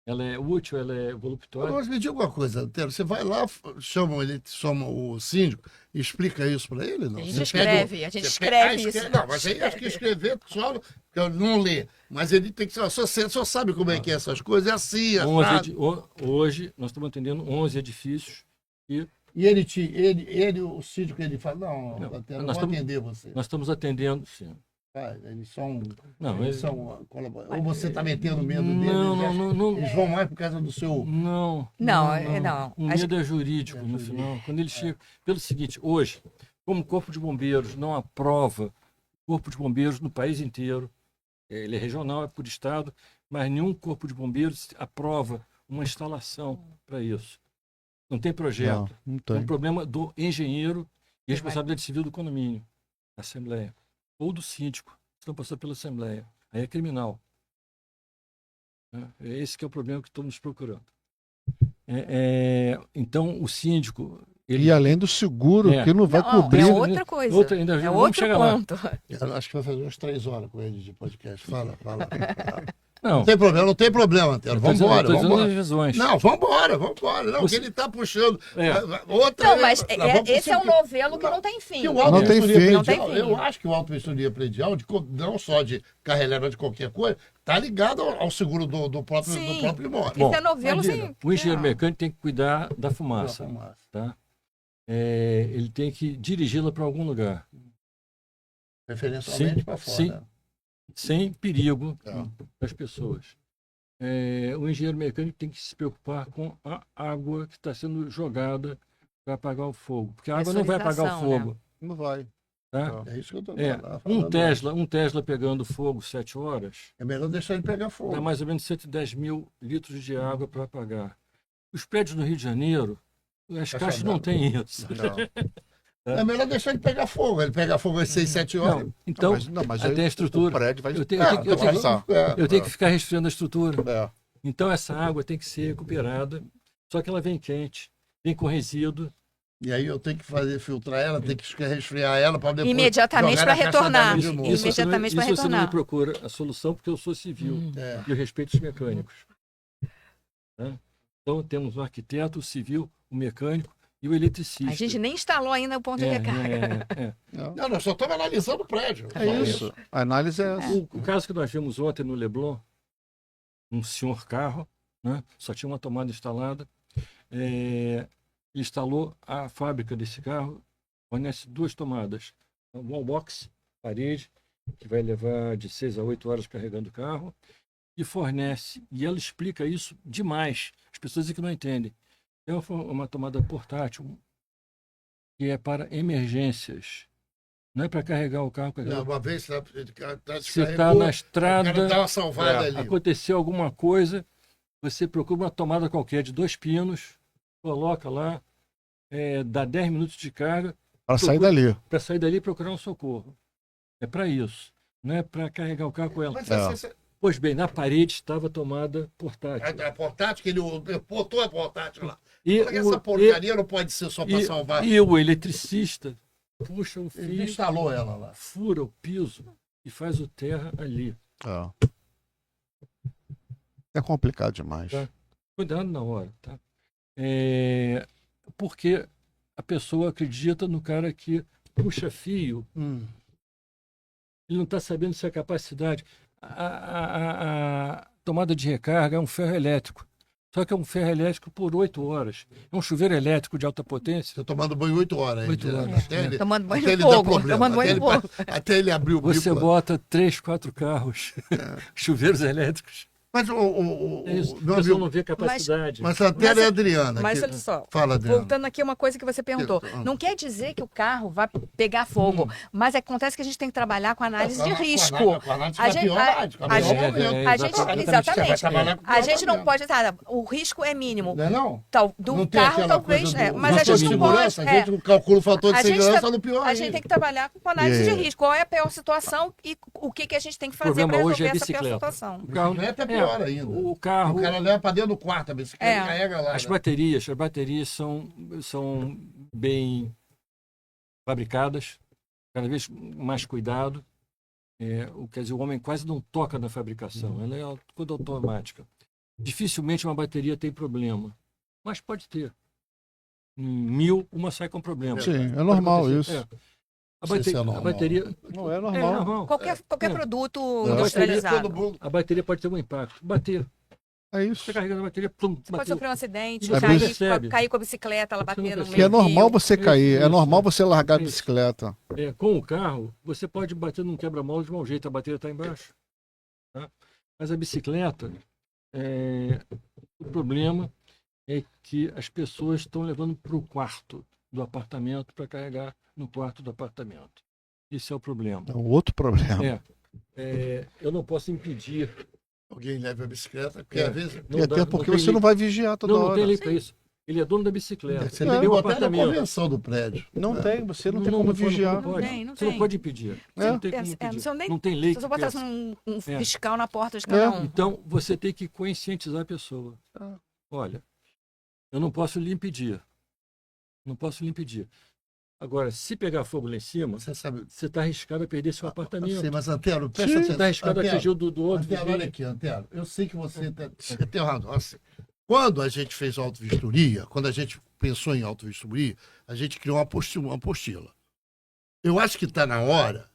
Ela é útil, ela é voluptuosa? Mas me diga uma coisa, Antero, você vai lá, chama o síndico e explica isso para ele? Não? A gente Você pede escreve, a gente você escreve pede- isso. Não, mas aí acho que escrever só, porque eu não lê. Mas ele tem que ser, só sabe como é que é essas coisas, é assim, é 11 assado. hoje nós estamos atendendo 11 edifícios e E ele, o síndico, ele fala, não vou atender você. Nós estamos atendendo, sim. Eles são. Não, eles são ou você está metendo medo deles? Não. Eles vão mais por causa do seu. Não. O medo é jurídico, no final. Quando ele chega. Pelo seguinte, hoje, como o Corpo de Bombeiros não aprova, Corpo de Bombeiros no país inteiro, ele é regional, é por estado, mas nenhum Corpo de Bombeiros aprova uma instalação para isso. Não tem projeto. Não tem. É um problema do engenheiro e responsabilidade civil do condomínio, da Assembleia. Ou do síndico, se não passar pela Assembleia. Aí é criminal. É esse que é o problema que estamos procurando. Então, o síndico... E além do seguro, que não vai cobrir... É outra coisa. É outro ponto. Eu acho que vai fazer umas 3 horas com ele de podcast. Fala. Não Não tem problema, Antero. Vamos embora. Não, vamos embora. Não, que ele está puxando. Outra. Não, mas esse é um novelo que não tem fim. Não tem fim. Eu acho que o auto-vistoria predial, não só de carro elétrico, de qualquer coisa, está ligado ao seguro do próprio imóvel. Bom, é novelo, sim. O engenheiro mecânico tem que cuidar da fumaça. Tá? Ele tem que dirigi-la para algum lugar. Preferencialmente para fora. Sim. Sem perigo para as pessoas. O engenheiro mecânico tem que se preocupar com a água que está sendo jogada para apagar o fogo. Porque a água não vai apagar o fogo. Né? Não vai. Tá? É isso que eu estou falando. Um Tesla pegando fogo 7 horas. É melhor deixar ele pegar fogo. Dá mais ou menos 110 mil litros de água para apagar. Os prédios no Rio de Janeiro, as caixas não têm isso. É melhor deixar ele pegar fogo. Ele pega fogo às 6, 7 horas. Não, então, mas tem a estrutura. O prédio vai eu tenho que ficar resfriando a estrutura. Então, essa água tem que ser recuperada. Só que ela vem quente, vem com resíduo. E aí eu tenho que filtrar ela, tenho que resfriar ela para depois. Imediatamente para retornar. Imediatamente para retornar. Você não me procura a solução, porque eu sou civil. E eu respeito os mecânicos. Então, temos o arquiteto, o civil, o mecânico e o eletricista. A gente nem instalou ainda o ponto de recarga. Não, nós só estamos analisando o prédio. É isso. A análise é essa. O caso que nós vimos ontem no Leblon, um senhor carro, né? Só tinha uma tomada instalada. Ele instalou a fábrica desse carro, fornece 2 tomadas. Um wallbox, parede, que vai levar de 6 a 8 horas carregando o carro, e fornece. E ela explica isso demais. As pessoas dizem que não entendem. É uma tomada portátil que é para emergências. Não é para carregar o carro. Não, uma vez você está na estrada, ali. Aconteceu alguma coisa, você procura uma tomada qualquer de 2 pinos, coloca lá, dá 10 minutos de carga. Para sair dali. Para sair dali e procurar um socorro. É para isso. Não é para carregar o carro com ela. Pois bem, na parede estava a tomada portátil. A portátil, que ele botou a portátil lá. Essa porcaria não pode ser só para salvar. E o eletricista puxa o fio. Ele instalou ela lá. Fura o piso e faz o terra ali. É complicado demais. Tá? Cuidado na hora. Tá? Porque a pessoa acredita no cara que puxa fio. Ele não está sabendo se a capacidade... A tomada de recarga é um ferro elétrico. Só que é um ferro elétrico por 8 horas. É um chuveiro elétrico de alta potência. Estou tomando banho 8 horas. 8 horas. Tomando banho de fogo. Até ele abrir o bico. Você bota 3, 4 carros, chuveiros elétricos. Mas meu amigo não vê capacidade. Mas até a Adriana. Mas olha só, fala, Adriana. Voltando aqui a uma coisa que você perguntou. Não quer dizer que o carro vai pegar fogo, mas acontece que a gente tem que trabalhar com análise de risco. Exatamente. A gente não pode... O risco é mínimo. Não? Do carro, talvez... Mas a gente não pode... A gente calcula o fator de segurança no pior. A gente tem que trabalhar com análise de risco. Qual é a pior situação e o que a gente tem que fazer para resolver essa pior situação. O carro não é até pior ainda. O carro... O cara leva para dentro do quarto, a bicicleta carrega lá. As baterias são bem fabricadas, cada vez mais cuidado. Quer dizer, o homem quase não toca na fabricação, ela é toda automática. Dificilmente uma bateria tem problema, mas pode ter. Em 1000, uma sai com problema. Sim, é normal isso. A bateria não é normal. Qualquer produto industrializado. A bateria pode ter um impacto. Bater. É isso. Você carregando a bateria, plum, Você pode sofrer um acidente, Você não percebe. cair com a bicicleta, ela Você bater não no percebe. Que é meio normal fio. você cair, é Isso, normal você largar a isso. bicicleta. Com o carro, você pode bater num quebra-mola de mau jeito, a bateria está embaixo. Tá? Mas a bicicleta, o problema é que as pessoas estão levando para o quarto do apartamento para carregar no quarto do apartamento. Esse é o problema. É um outro problema. Eu não posso impedir. Alguém leva a bicicleta, porque às vezes... E até porque você não vai vigiar toda Não hora. tem lei para isso. Ele é dono da bicicleta. Você Ele tem que tem um botar na apartamento. convenção do prédio. Não tem, você não tem Não como pode, vigiar. Não pode. Não Você não tem. pode impedir. Você não tem como impedir. Não tem lei Se que você botasse peça. um fiscal na porta de cada um. Então, você tem que conscientizar a pessoa. Ah. Olha, eu não posso lhe impedir. Não posso lhe impedir. Agora, se pegar fogo lá em cima, Você sabe... você está arriscado a perder seu apartamento. Sim, mas Antero, presta Você atenção. está arriscado a Antero, atingir o do outro. Antero, olha aqui, Antero. Eu sei que você tem razão. Assim, quando a gente fez auto-vistoria, quando a gente pensou em auto-vistoria, a gente criou uma apostila. Eu acho que está na hora,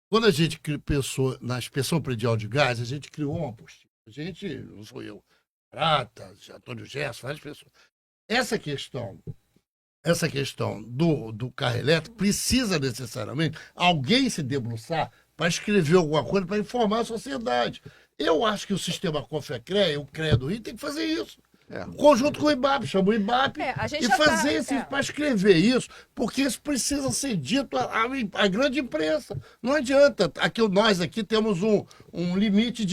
quando a gente pensou na inspeção predial de gás, a gente criou uma apostila. A gente, não sou eu, Prata, Antônio Gerson, várias pessoas. Essa questão do carro elétrico precisa necessariamente alguém se debruçar para escrever alguma coisa para informar a sociedade. Eu acho que o sistema Confecre, o CREA do Rio, tem que fazer isso. Conjunto com o IBAP, chama o IBAP a gente e já fazer tá, para escrever isso, porque isso precisa ser dito à grande imprensa. Não adianta. Nós aqui temos um limite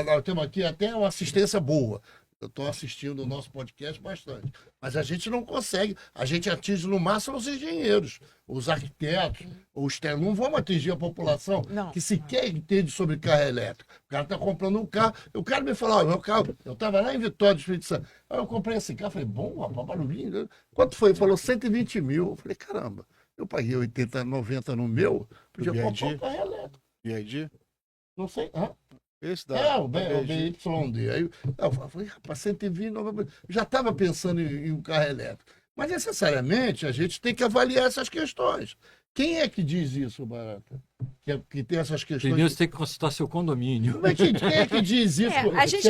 nós temos aqui até uma assistência boa. Eu estou assistindo o nosso podcast bastante. Mas a gente não consegue. A gente atinge no máximo os engenheiros, os arquitetos, os técnicos. Não vamos atingir a população que sequer entende sobre carro elétrico. O cara está comprando um carro. O cara me falou, meu carro, eu estava lá em Vitória do Espírito Santo. Aí eu comprei esse carro. Falei, bom, rapaz, barulhinho. Quanto foi? Ele falou 120 mil. Eu falei, caramba, eu paguei 80, 90 no meu. Podia comprar um carro elétrico. BID? Não sei. Esse da, O BYD. Aí eu falei, rapaz, 120, já estava pensando em um carro elétrico. Mas necessariamente a gente tem que avaliar essas questões. Quem é que diz isso, Barata? Que tem essas questões. Primeiro você tem que consultar seu condomínio. Mas quem é que diz isso? A gente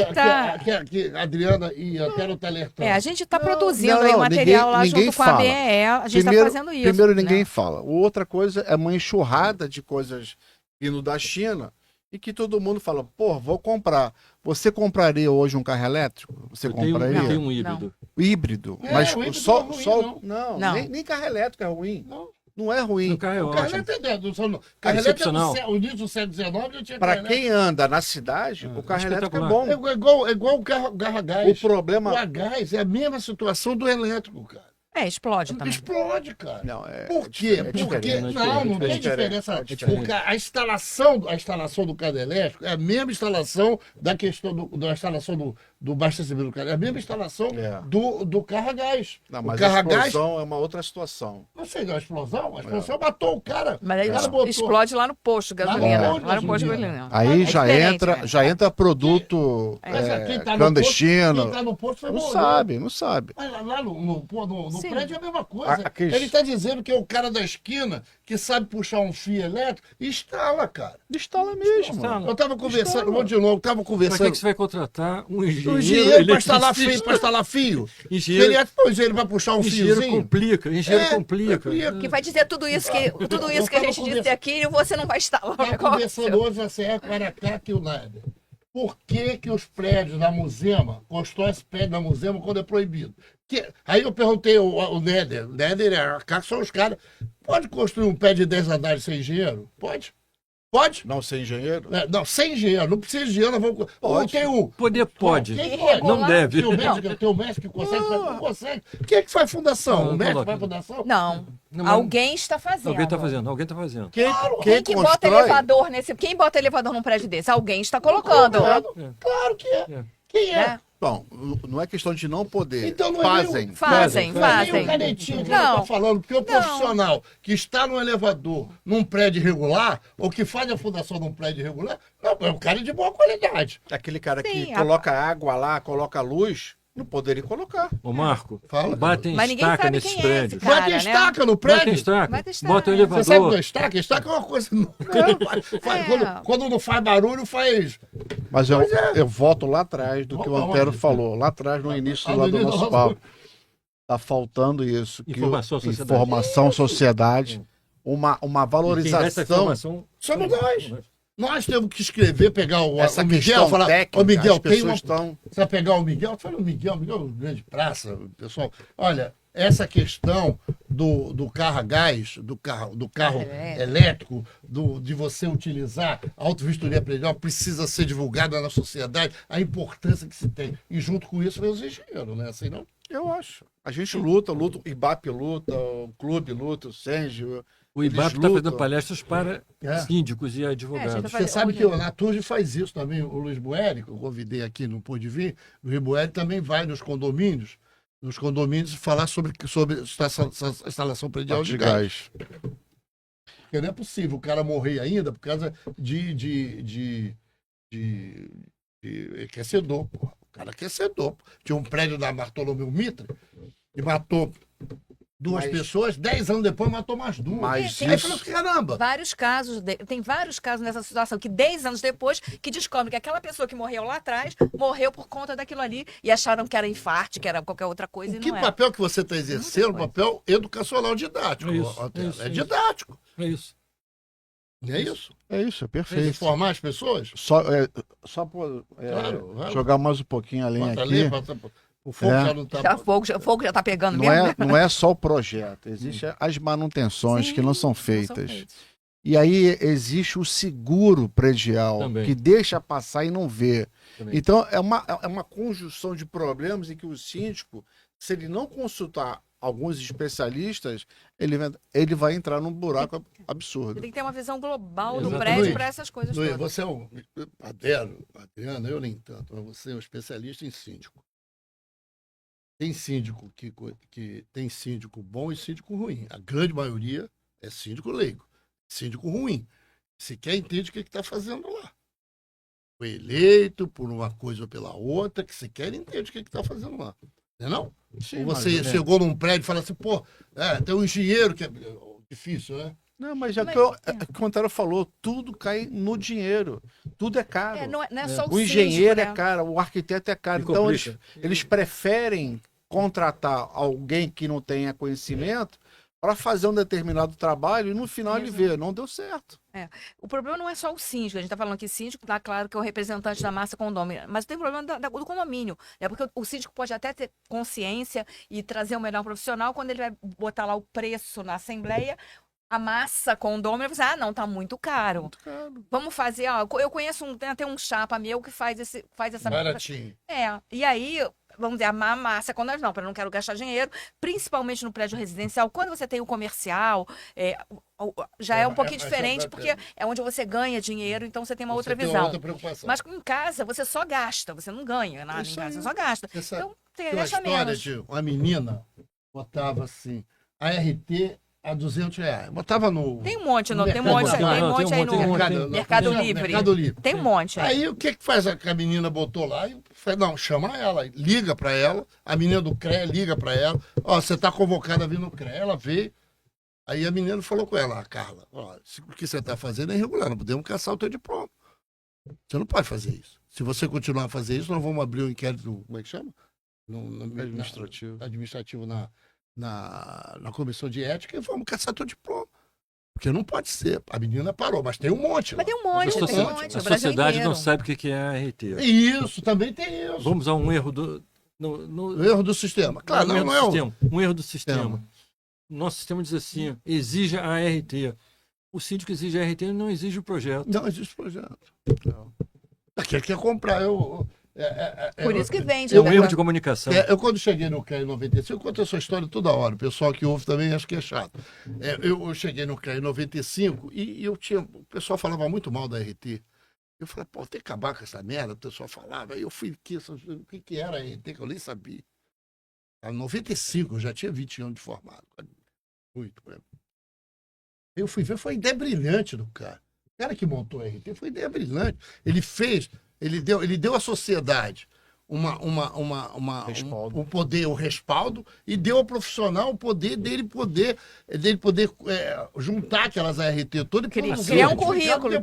que a Adriana e a Quero tá alertando. A gente está produzindo aí o material lá ninguém junto com a fala. BE. A gente está fazendo isso. Primeiro, ninguém né? fala. Outra coisa é uma enxurrada de coisas vindo da China e que todo mundo fala, pô, vou comprar. Você compraria hoje um carro elétrico? Você compraria? Eu tenho um híbrido. Híbrido. É, Mas o híbrido só, não é ruim, só não. Não. Nem carro elétrico é ruim. Não. Não é ruim. O carro é O carro ótimo. elétrico é carro É excepcional. o início do século XIX já tinha Para carro quem anda na cidade, o carro elétrico é espetacular. bom. elétrico. É igual o carro a gás. O problema... O a gás é a mesma situação do elétrico, cara. Explode também. Explode, cara. Não, é, Por quê? é Porque diferente. não tem diferença. Porque a instalação do carro elétrico é a mesma instalação da questão da instalação do abastecimento do carro. É a mesma instalação do carro a gás. Não, o mas carro a a gás. explosão é uma outra situação. Não sei, a explosão matou o cara. Mas aí O cara botou. explode lá no posto de gasolina. Lá no posto de gasolina. Aí É já diferente, entra, né? já entra produto Mas quem tá no clandestino. Quem tá no posto foi Não morrer. sabe, não sabe. Mas lá no Sim. prédio é a mesma coisa. Aqueles- Ele está dizendo que é o cara da esquina que sabe puxar um fio elétrico e instala, cara. Instala mesmo. Instala. Eu estava conversando, Instala. vou de novo, estava Para que conversando. você vai contratar um O engenheiro? engenheiro para instalar fio, eletricista? para instalar fio. Engenheiro- O engenheiro vai puxar um Engenheiro fiozinho. complica, engenheiro complica. Que vai dizer tudo isso que a gente disse aqui e você não vai instalar o Estava negócio. conversando hoje na CE Guaracá e o Nader. Por que os prédios da Musema, constrói esse prédio da Musema quando é proibido? Aí eu perguntei ao Néder. Néder são os caras. Pode construir um prédio de 10 andares sem engenheiro? Pode. Pode? Não ser engenheiro? Não, sem engenheiro. Não precisa de engenheiro. Nós vamos... Pode. Tem um. Poder pode. Quem pode? Não deve. Tem o mestre que consegue, mas não consegue. Quem é que faz fundação? Não, O mestre coloca. faz fundação? Não. Não, Alguém está fazendo. Alguém está fazendo, alguém está fazendo. Quem que bota elevador Quem bota elevador num prédio desse? Alguém está colocando. Claro que é. Quem é? Né? Bom, não é questão de não poder. Então não é Fazem. Fazem. Não é nem o canetinho que eu tô falando, porque o profissional que está no elevador num prédio irregular, ou que faz a fundação num prédio irregular, não, é um cara de boa qualidade. Aquele cara Sim, que coloca água lá, coloca luz, Não poderia colocar. Ô, Marco, Fala. batem Mas ninguém estaca sabe nesses quem é esse prédios. cara, Bota né? estaca no Batem prédio. estaca, Bota estaca. bota o Você sabe o que elevador. é estaca? Estaca é uma coisa. Quando não faz barulho, faz. Mas Pois é. eu volto lá atrás do que o Vamos Antero aonde? falou. Lá atrás, no início Ah, lá no do início nosso do papo. Tá faltando isso. Informação à sociedade. Informação, sociedade. Uma E quem dá essa valorização. informação Somos nós. Nós temos que escrever, pegar o Essa Miguel questão e falar. técnica, Ô, Miguel, as tem pessoas uma. estão... Você vai pegar o Miguel? Fala, Miguel é uma grande praça, pessoal. Olha, essa questão do carro a gás, do carro elétrico, de você utilizar a autovistoria predial, precisa ser divulgada na sociedade, a importância que se tem. E junto com isso vem os engenheiros, né? Assim não? Eu acho. A gente luta, o IBAP luta, o clube luta, o Senge. O IBAP está fazendo palestras para síndicos e advogados. Você sabe que a Naturge faz isso também. O Luiz Bueri, que eu convidei aqui, não pôde vir, o Luiz Bueri também vai nos condomínios falar sobre instalação predial de gás. Porque não é possível o cara morrer ainda por causa de aquecedor. Porra. O cara aquecedor. Tinha um prédio da Bartolomeu Mitre e matou duas pessoas, 10 anos depois matou mais duas. Mas Aí falou, caramba. Tem vários casos nessa situação que 10 anos depois que descobrem que aquela pessoa que morreu lá atrás morreu por conta daquilo ali e acharam que era infarto, que era qualquer outra coisa. Que e não papel que você está exercendo? Papel educacional didático. É didático. É isso. É isso. É isso, é Tem que perfeito. informar as pessoas. Só Claro. jogar mais um pouquinho além Bota aqui. ali, o fogo já não está... O fogo já tá pegando Não mesmo. não é só o projeto, existem as manutenções que não são Não feitas. feitas. E aí existe o seguro predial, Também. que deixa passar e não vê. Também. Então, é uma conjunção de problemas em que o síndico, se ele não consultar alguns especialistas, ele vai entrar num buraco absurdo. Tem que ter uma visão global do Exatamente. prédio para essas coisas Luiz, todas. você é um... Adriana, eu nem tanto, mas você é um especialista em síndico. Tem síndico que tem síndico bom e síndico ruim. A grande maioria é síndico leigo. Síndico ruim. Sequer entende o que está fazendo lá. Foi eleito por uma coisa ou pela outra, que sequer entende o que está fazendo lá. Não é não? Sim, Ou você mas, chegou num prédio e fala assim, pô, tem um engenheiro que é difícil, né? Não, mas o que o Antero falou, tudo cai no dinheiro. Tudo é caro. Não é só O engenheiro síndico, é né? caro, o arquiteto é caro. E Então, complica. eles preferem contratar alguém que não tenha conhecimento para fazer um determinado trabalho e no final ele vê, não deu certo. O problema não é só o síndico. A gente está falando que síndico, tá claro que é o representante da massa condômino, mas tem problema do condomínio. Né? Porque o síndico pode até ter consciência e trazer o melhor profissional quando ele vai botar lá o preço na assembleia. A massa condômino vai dizer, não, tá muito caro. Muito caro. Vamos fazer, eu conheço tem um chapa meu que faz essa... Baratinho. E aí, vamos dizer, a massa condômino, não, eu não quero gastar dinheiro, principalmente no prédio residencial. Quando você tem o comercial, já é um pouquinho diferente, porque é onde você ganha dinheiro, então você tem uma outra Tem visão. outra preocupação. Mas em casa, você só gasta, você não ganha nada em casa, você só gasta. Você sabe, Então, tem uma gasta história menos. de uma menina botava assim, a RT a R$200. Botava no... Tem um monte, no tem um mercado. monte, Não, tem um monte aí tem um no monte. Mercado Livre. Mercado Livre. Tem um monte aí. Aí o que faz que a menina botou lá? E falei, não, chama ela, liga pra ela, a menina do CREA liga pra ela, você tá convocada a vir no CREA, ela veio, aí a menina falou com ela, Carla, o que você tá fazendo é irregular, não podemos caçar o teu diploma. Você não pode fazer isso. Se você continuar a fazer isso, nós vamos abrir um inquérito, como é que chama? Administrativo na comissão de ética e vamos caçar teu diploma. Porque não pode ser. A menina parou, mas tem um monte. Mas tem um monte, A tem um monte. a O Brasil sociedade inteiro. não sabe o que é a RT. Isso, também tem isso. Vamos a um erro do... O erro do sistema. Claro, um erro não do é o... sistema. Um erro do sistema. Nosso sistema diz assim, exija a RT. O síndico exige a RT e não exige o projeto. Não existe projeto. Aquele quer comprar. Por isso que vende. É um né? erro de comunicação. Eu, quando cheguei no CREA em 95, eu conto essa história toda hora. O pessoal que ouve também acha que é chato. Eu cheguei no CREA em 95 e o pessoal falava muito mal da RT. Eu falei, pô, tem que acabar com essa merda. O pessoal falava. Aí eu fui aqui, o que era a RT, que eu nem sabia. Em 95, eu já tinha 20 anos de formado. Muito, né? Eu fui ver, foi a ideia brilhante do cara. O cara que montou a RT foi ideia brilhante. Ele deu à sociedade Respaldo. um poder, o respaldo, e deu ao profissional o poder dele poder juntar aquelas ART todas e criar um currículo.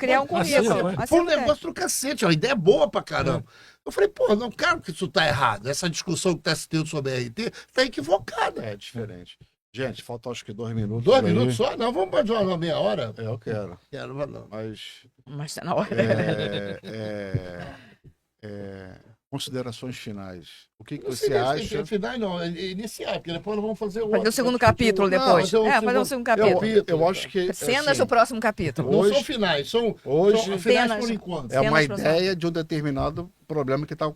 Foi um negócio do cacete, a ideia é boa pra caramba. Eu falei, pô, não quero que isso tá errado. Essa discussão que tá se tendo sobre a ART tá equivocada. É diferente. Gente, faltam acho que 2 minutos. 2 minutos só? Não, vamos para uma meia hora. Eu quero. Quero, não. Mas tá na hora. Considerações finais. O que você acha? Finais não, iniciar, porque depois nós vamos fazer o segundo capítulo depois. Fazer um segundo capítulo. Eu acho que... Cenas do próximo capítulo. Não são finais, são finais por enquanto. É uma ideia de um determinado problema que está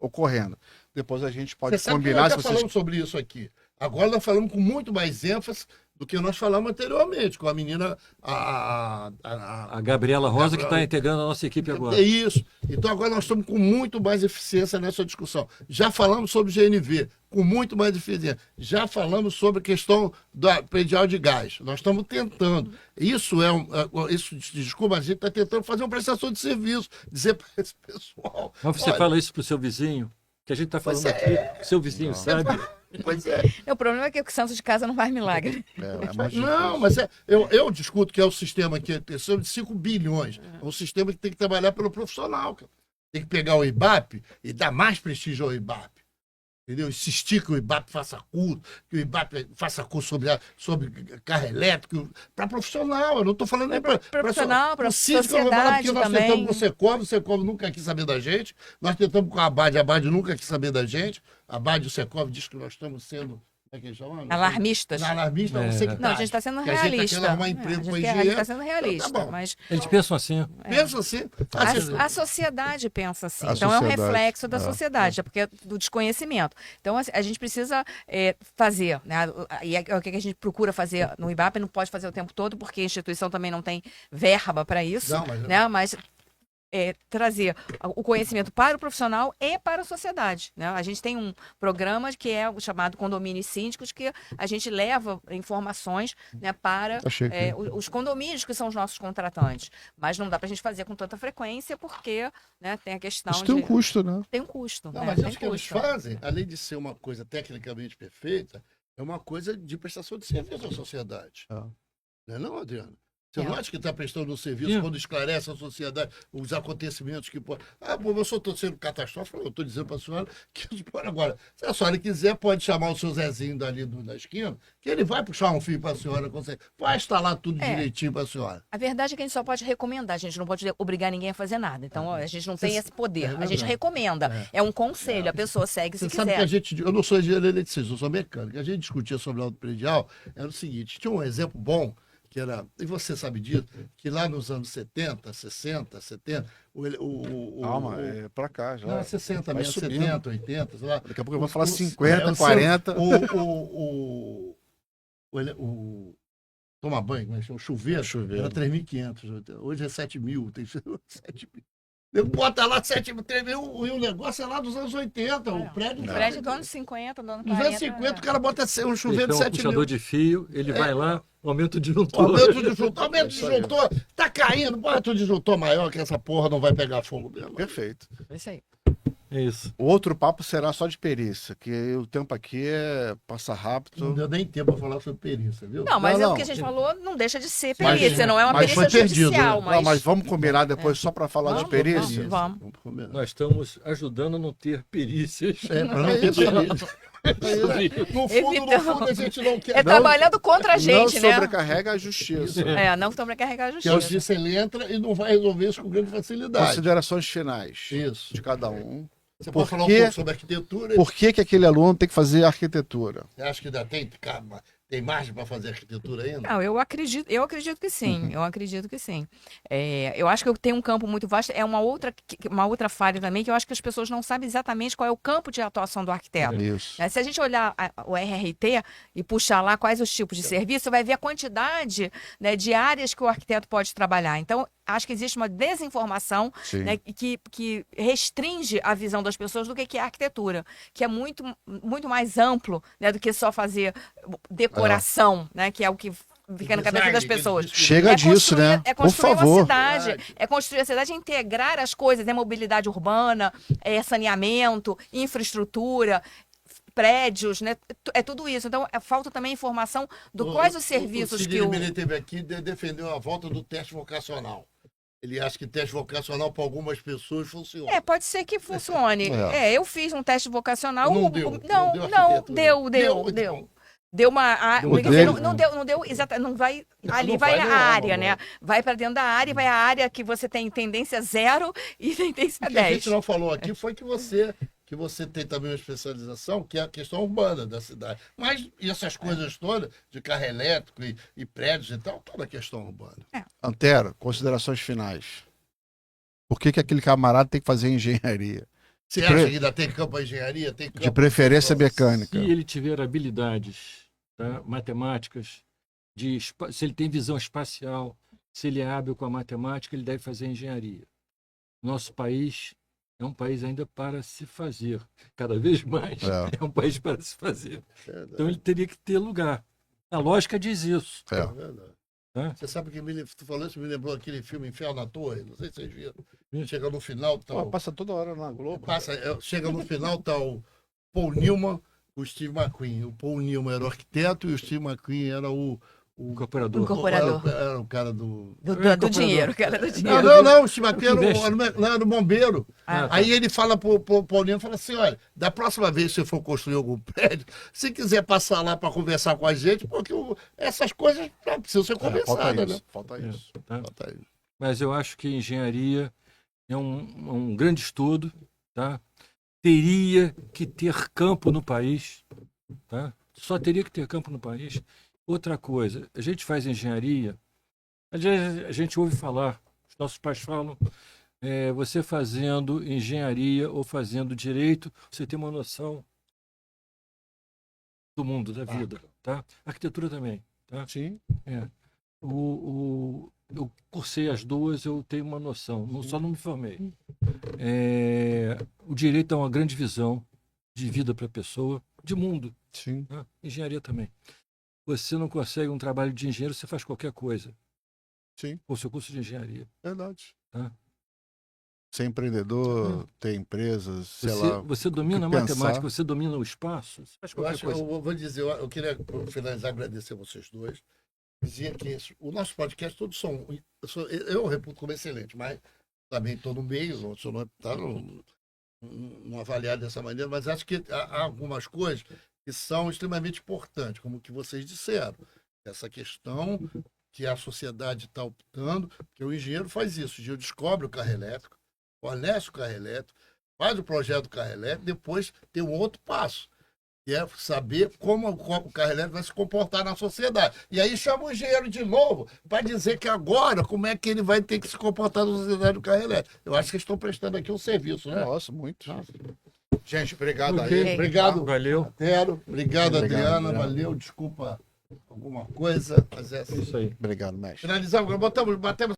ocorrendo. Depois a gente pode combinar... Nós já falamos sobre isso aqui. Agora nós falamos com muito mais ênfase do que nós falamos anteriormente, com a menina... A Gabriela Rosa, que está integrando a nossa equipe agora. É isso. Então agora nós estamos com muito mais eficiência nessa discussão. Já falamos sobre GNV, com muito mais eficiência. Já falamos sobre a questão do predial de gás. Nós estamos tentando. Isso desculpa, a gente está tentando fazer uma prestação de serviço, dizer para esse pessoal... Mas você fala isso para o seu vizinho? Que a gente está falando aqui, seu vizinho sabe... Pois é. O problema é que o santo de casa não faz milagre. Não, mas eu discuto que é o sistema que é de 5 bilhões. É um sistema que tem que trabalhar pelo profissional. Cara. Tem que pegar o IBAP e dar mais prestígio ao IBAP. Entendeu? Insistir que o IBAP faça curso, que o IBAP faça curso sobre carro elétrico, para profissional. Eu não estou falando nem para profissional, para sociedade porque nós também. Tentamos com o Secov nunca quis saber da gente. Nós tentamos com a Abad nunca quis saber da gente. A Abad e o Secov diz que nós estamos sendo... Alarmistas. Alarmista, você que não, a gente está sendo realista. A gente está arrumar emprego com a gente está sendo realista. Então, tá mas... Eles pensam assim. Pensam assim. A sociedade pensa assim. Então é um reflexo da sociedade, porque é do desconhecimento. Então a gente precisa fazer, né? E é o que a gente procura fazer no IBAP, não pode fazer o tempo todo, porque a instituição também não tem verba para isso. Não, né? Mas trazer o conhecimento para o profissional e para a sociedade. Né? A gente tem um programa que é o chamado Condomínios Síndicos, que a gente leva informações, né, para os condomínios que são os nossos contratantes. Mas não dá para a gente fazer com tanta frequência, porque, né, tem a questão Isso tem um custo, né? Tem um custo. Não, mas isso que eles fazem, além de ser uma coisa tecnicamente perfeita, é uma coisa de prestação de serviço à sociedade. Não é não, Adriano? Você não acha que está prestando um serviço quando esclarece a sociedade os acontecimentos que podem... eu só estou sendo catastrófico, eu estou dizendo para a senhora que agora, se a senhora quiser, pode chamar o seu Zezinho dali da esquina, que ele vai puxar um fio para a senhora, vai instalar tudo direitinho para a senhora. A verdade é que a gente só pode recomendar, a gente não pode obrigar ninguém a fazer nada. Então, a gente não tem esse poder. A gente recomenda. É um conselho, a pessoa segue se quiser. Sabe que eu não sou engenheiro eletricista, eu sou mecânico. A gente discutia sobre o auto predial, era o seguinte, tinha um exemplo bom, que era, e você sabe disso, que lá nos anos 70, 60, 70, Calma, pra cá já. Não, 60 mesmo, 70, 80, sei lá. Daqui a pouco eu vou falar 50, 40. Toma banho, mas o chuveiro era 3.500. Hoje é 7.000, tem 7.000. Bota lá 7.000 e o negócio é lá dos anos 80. O prédio é do ano 50, do ano 40. Dos anos 50, o cara bota um chuveiro de 7.000. Puxador de fio, ele vai lá, aumenta o disjuntor. Aumenta o disjuntor. Tá caindo, bota o disjuntor maior que essa porra não vai pegar fogo mesmo. Perfeito. É isso aí. É isso. O outro papo será só de perícia, que o tempo aqui passa rápido. Não deu nem tempo para falar sobre perícia, viu? Não, mas o que a gente falou não deixa de ser perícia, não é uma perícia judicial. Mas... Não, mas vamos combinar depois só para falar de perícia? Vamos. Nós estamos ajudando a não ter perícias. Para não ter perícia. No fundo, a gente não quer. Trabalhando contra a gente, né? Não sobrecarrega a justiça. Não sobrecarregar a justiça. Que a justiça ele entra e não vai resolver isso com grande facilidade. Considerações finais. Isso. De cada um. Você pode falar um pouco sobre arquitetura? Por que aquele aluno tem que fazer arquitetura? Você acha que ainda tem margem para fazer arquitetura ainda? Não, eu acredito que sim. Eu acredito que sim. Eu acho que eu tenho um campo muito vasto. É uma outra falha também, que eu acho que as pessoas não sabem exatamente qual é o campo de atuação do arquiteto. Isso. Se a gente olhar o RRT e puxar lá quais os tipos de serviço, você vai ver a quantidade, né, de áreas que o arquiteto pode trabalhar. Então, acho que existe uma desinformação, né, que restringe a visão das pessoas do que é arquitetura, que é muito, muito mais amplo, né, do que só fazer decoração, né, que é o que fica na cabeça das pessoas. Chega disso, né? Por favor. Uma cidade, construir a cidade, integrar as coisas, mobilidade urbana, saneamento, infraestrutura, prédios, né? É tudo isso. Então, falta também informação do quais os serviços que o... Sidney teve aqui defendeu a volta do teste vocacional. Ele acha que teste vocacional para algumas pessoas funciona. Pode ser que funcione. Eu fiz um teste vocacional. Não deu. Deu. Deu uma. Não deu exatamente. Não vai. Ali vai a área, né? Vai para dentro da área, vai a área que você tem tendência 0 e tendência 10. O que a gente não falou aqui foi que você tem também uma especialização, que é a questão urbana da cidade. Mas e essas coisas todas, de carro elétrico e prédios e tal, toda a questão urbana. Antero, considerações finais. Por que aquele camarada tem que fazer engenharia? Você acha que ainda tem campo de engenharia? Tem campo de preferência mecânica. Se ele tiver habilidades, tá, matemáticas, se ele tem visão espacial, se ele é hábil com a matemática, ele deve fazer engenharia. Nosso país é um país ainda para se fazer. Cada vez mais é um país para se fazer. Então ele teria que ter lugar. A lógica diz isso. É verdade. Você sabe que tu falou isso, me lembrou aquele filme Inferno na Torre, não sei se vocês viram. Chega no final, passa toda hora na Globo. Chega no final, tá o Paul Newman, o Steve McQueen. O Paul Newman era o arquiteto e o Steve McQueen era o incorporador. Era o cara do dinheiro, cara do dinheiro. Não, o Steve McQueen era o bombeiro. Aí ele fala pro Paulinho, fala assim, olha, da próxima vez que você for construir algum prédio, se quiser passar lá para conversar com a gente, porque essas coisas precisam ser conversadas, né? Falta isso. Mas eu acho que engenharia é um grande estudo, tá? Teria que ter campo no país, tá? Só teria que ter campo no país. Outra coisa, a gente faz engenharia, a gente ouve falar, os nossos pais falam, você fazendo engenharia ou fazendo direito, você tem uma noção do mundo, da vida, tá? Arquitetura também, tá? Sim. Eu cursei as duas, eu tenho uma noção, só não me formei. O direito é uma grande visão de vida para a pessoa, de mundo. Sim. Tá? Engenharia também. Você não consegue um trabalho de engenheiro, você faz qualquer coisa. Sim. Com o seu curso de engenharia. Verdade. Tá? Ser empreendedor, ter empresas, sei lá. Você domina a matemática, você domina o espaço, você faz qualquer coisa. Eu vou dizer, eu queria finalizar agradecer a vocês dois. Dizer que o nosso podcast todos são. Eu reputo como excelente, mas também estou no meio, não avaliar dessa maneira, mas acho que há algumas coisas que são extremamente importantes, como o que vocês disseram. Essa questão que a sociedade está optando, porque o engenheiro faz isso, o engenheiro descobre o carro elétrico, fornece o carro elétrico, faz o projeto do carro elétrico, depois tem um outro passo, que é saber como o carro elétrico vai se comportar na sociedade. E aí chama o engenheiro de novo para dizer que agora como é que ele vai ter que se comportar na sociedade do carro elétrico. Eu acho que eles estão prestando aqui um serviço, né? Nossa, muito. Nossa. Gente, obrigado aí. Obrigado. Valeu. Obrigado, Adriana. Valeu. Desculpa alguma coisa. Mas isso aí. Obrigado, mestre. Finalizamos. Batemos